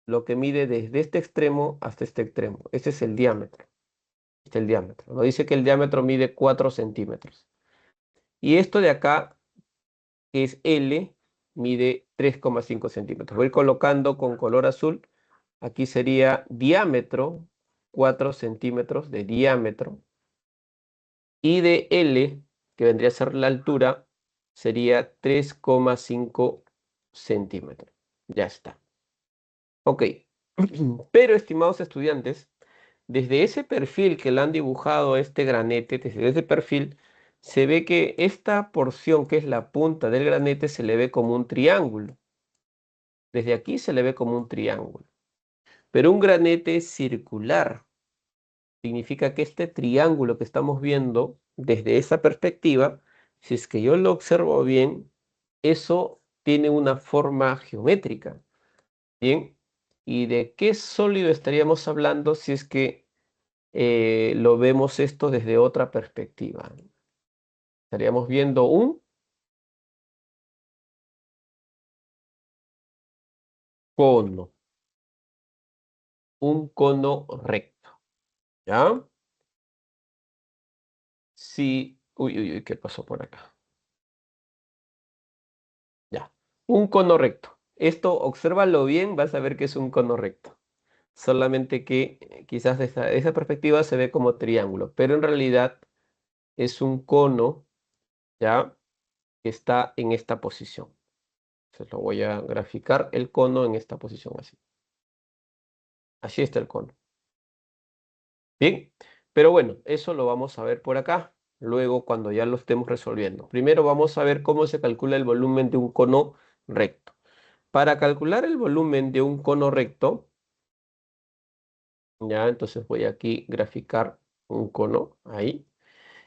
lo que mide desde este extremo hasta este extremo. Este es el diámetro. Este es el diámetro. Nos dice que el diámetro mide 4 centímetros. Y esto de acá, que es L, mide 3,5 centímetros. Voy colocando con color azul. Aquí sería diámetro, 4 centímetros de diámetro. Y de L, que vendría a ser la altura, sería 3,5 centímetros. Ya está. Ok. Pero, estimados estudiantes, desde ese perfil que le han dibujado este granete, desde ese perfil, se ve que esta porción que es la punta del granete se le ve como un triángulo. Desde aquí se le ve como un triángulo. Pero un granete circular significa que este triángulo que estamos viendo desde esa perspectiva, si es que yo lo observo bien, eso tiene una forma geométrica. Bien, ¿y de qué sólido estaríamos hablando si es que lo vemos esto desde otra perspectiva? Estaríamos viendo cono, un cono recto, ¿ya? Sí, uy, uy, uy, ¿qué pasó por acá? Ya, un cono recto. Esto, obsérvalo bien, vas a ver que es un cono recto. Solamente que quizás desde esa perspectiva se ve como triángulo, pero en realidad es un cono, ¿ya? Que está en esta posición. Entonces lo voy a graficar el cono en esta posición así. Así está el cono. Bien, pero bueno, eso lo vamos a ver por acá, luego cuando ya lo estemos resolviendo. Primero vamos a ver cómo se calcula el volumen de un cono recto. Para calcular el volumen de un cono recto, ya, entonces voy aquí a graficar un cono, ahí,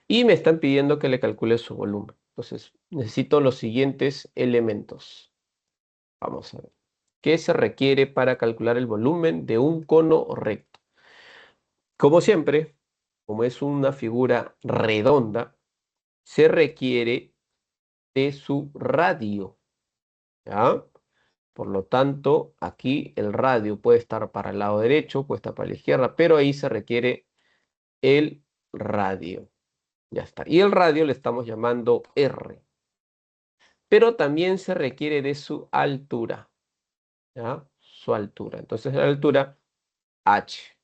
y me están pidiendo que le calcule su volumen. Entonces necesito los siguientes elementos. Vamos a ver. ¿Qué se requiere para calcular el volumen de un cono recto? Como siempre, como es una figura redonda, se requiere de su radio, ¿ya? Por lo tanto, aquí el radio puede estar para el lado derecho, puede estar para la izquierda, pero ahí se requiere el radio. Ya está. Y el radio le estamos llamando R. Pero también se requiere de su altura, ¿ya? Su altura. Entonces la altura H.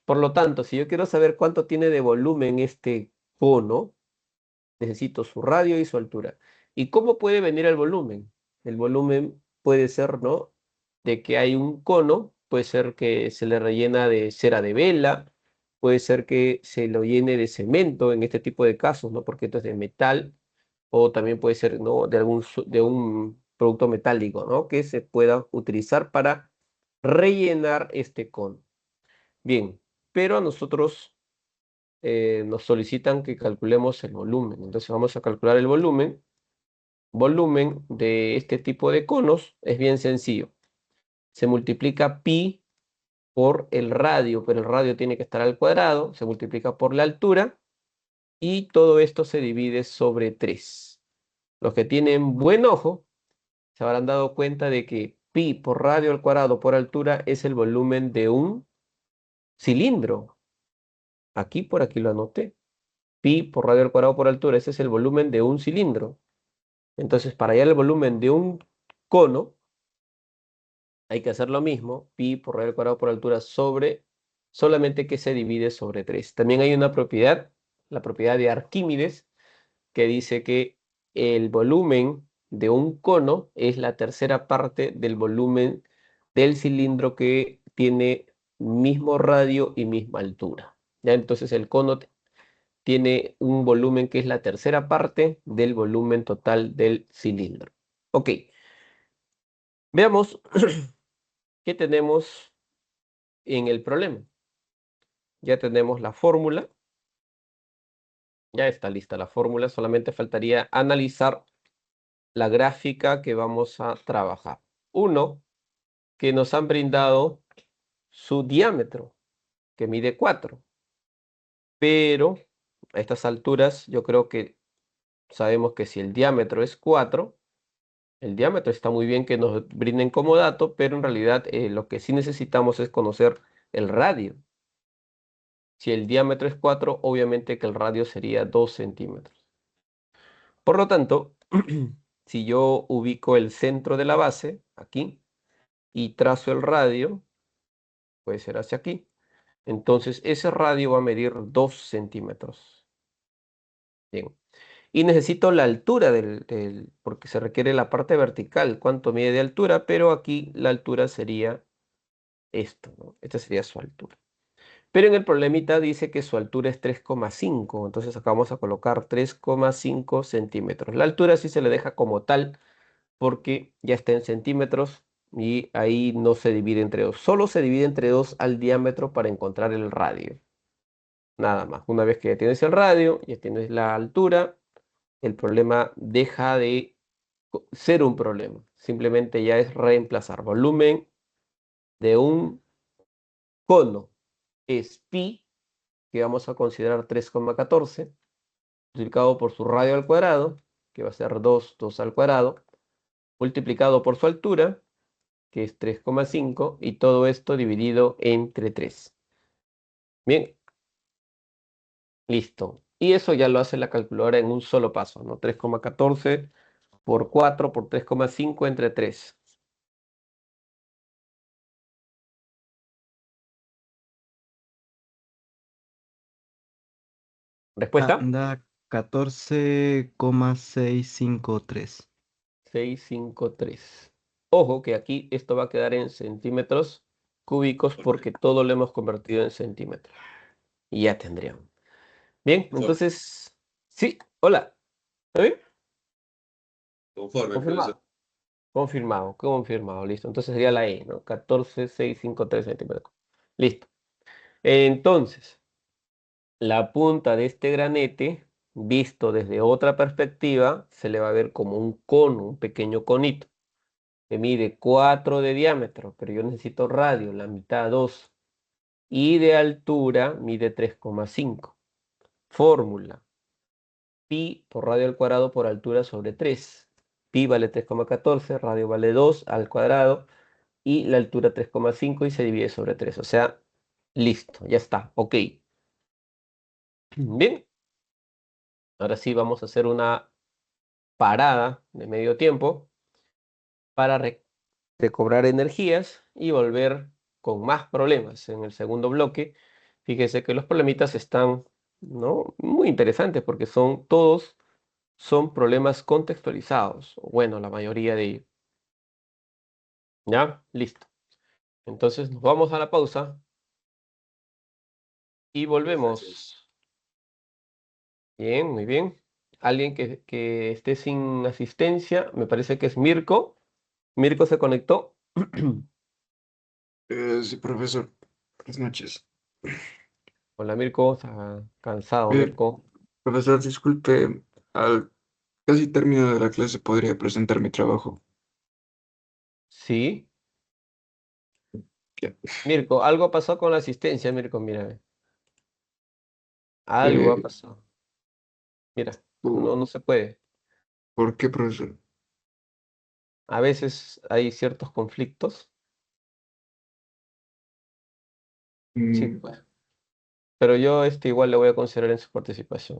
Por lo tanto, si yo quiero saber cuánto tiene de volumen este cono, necesito su radio y su altura. ¿Y cómo puede venir el volumen? El volumen puede ser, ¿no? De que hay un cono, puede ser que se le rellena de cera de vela, puede ser que se lo llene de cemento en este tipo de casos, ¿no? Porque esto es de metal, o también puede ser, ¿no? De un producto metálico, ¿no? Que se pueda utilizar para rellenar este cono. Bien, pero a nosotros nos solicitan que calculemos el volumen. Entonces vamos a calcular el volumen. Volumen de este tipo de conos es bien sencillo. Se multiplica pi por el radio, pero el radio tiene que estar al cuadrado. Se multiplica por la altura y todo esto se divide sobre 3. Los que tienen buen ojo se habrán dado cuenta de que pi por radio al cuadrado por altura es el volumen de un cilindro. Aquí por aquí lo anoté. Pi por radio al cuadrado por altura, ese es el volumen de un cilindro. Entonces, para hallar el volumen de un cono, hay que hacer lo mismo, pi por radio al cuadrado por altura sobre, solamente que se divide sobre 3. También hay una propiedad, la propiedad de Arquímedes, que dice que el volumen de un cono es la tercera parte del volumen del cilindro que tiene mismo radio y misma altura. ¿Ya? Entonces el cono tiene un volumen que es la tercera parte del volumen total del cilindro. Ok, veamos qué tenemos en el problema. Ya tenemos la fórmula. Ya está lista la fórmula, solamente faltaría analizar la gráfica que vamos a trabajar. Uno, que nos han brindado su diámetro, que mide 4. Pero a estas alturas yo creo que sabemos que si el diámetro es 4, el diámetro está muy bien que nos brinden como dato, pero en realidad lo que sí necesitamos es conocer el radio. Si el diámetro es 4, obviamente que el radio sería 2 centímetros. Por lo tanto, si yo ubico el centro de la base, aquí, y trazo el radio, puede ser hacia aquí, entonces ese radio va a medir 2 centímetros. Bien. Y necesito la altura porque se requiere la parte vertical, cuánto mide de altura, pero aquí la altura sería esto, ¿no? Esta sería su altura. Pero en el problemita dice que su altura es 3,5, entonces acá vamos a colocar 3,5 centímetros. La altura sí se le deja como tal, porque ya está en centímetros y ahí no se divide entre 2. Solo se divide entre 2 al diámetro para encontrar el radio. Nada más. Una vez que ya tienes el radio, ya tienes la altura, el problema deja de ser un problema. Simplemente ya es reemplazar volumen de un cono. Es pi, que vamos a considerar 3,14, multiplicado por su radio al cuadrado, que va a ser 2 al cuadrado, multiplicado por su altura, que es 3,5, y todo esto dividido entre 3. Bien, listo. Y eso ya lo hace la calculadora en un solo paso, ¿no? 3,14 por 4 por 3,5 entre 3. ¿Respuesta? Da 14,653. 653. Ojo que aquí esto va a quedar en centímetros cúbicos porque todo lo hemos convertido en centímetros. Y ya tendríamos. Bien, entonces, sí, hola. ¿Está bien? Conforme, Confirmado. profesor. Confirmado, listo. Entonces sería la E, ¿no? 14,653 centímetros. Listo. Entonces, la punta de este granete, visto desde otra perspectiva, se le va a ver como un cono, un pequeño conito, que mide 4 de diámetro, pero yo necesito radio, la mitad 2, y de altura mide 3,5. Fórmula: pi por radio al cuadrado por altura sobre 3. Pi vale 3,14, radio vale 2 al cuadrado, y la altura 3,5 y se divide sobre 3. O sea, listo, ya está, ok. Bien, ahora sí vamos a hacer una parada de medio tiempo para recobrar energías y volver con más problemas en el segundo bloque. Fíjese que los problemitas están, ¿no?, muy interesantes porque todos son problemas contextualizados. Bueno, la mayoría de ellos. ¿Ya? Listo. Entonces nos vamos a la pausa y volvemos. Bien, muy bien. Alguien que esté sin asistencia, me parece que es Mirko. Mirko se conectó. Sí, profesor. Buenas noches. Hola Mirko, está cansado Bien, Mirko. profesor, disculpe, al casi término de la clase podría presentar mi trabajo. Sí. Ya. Mirko, algo pasó con la asistencia, Mirko, mira. Algo ha Eh, pasado. Mira, ¿por, no se puede. por qué, profesor? A veces hay ciertos conflictos. Sí, Mm, pues. Pero yo igual le voy a considerar en su participación.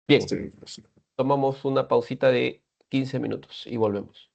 Bien, está bien, profesor. tomamos una pausita de 15 minutos y volvemos.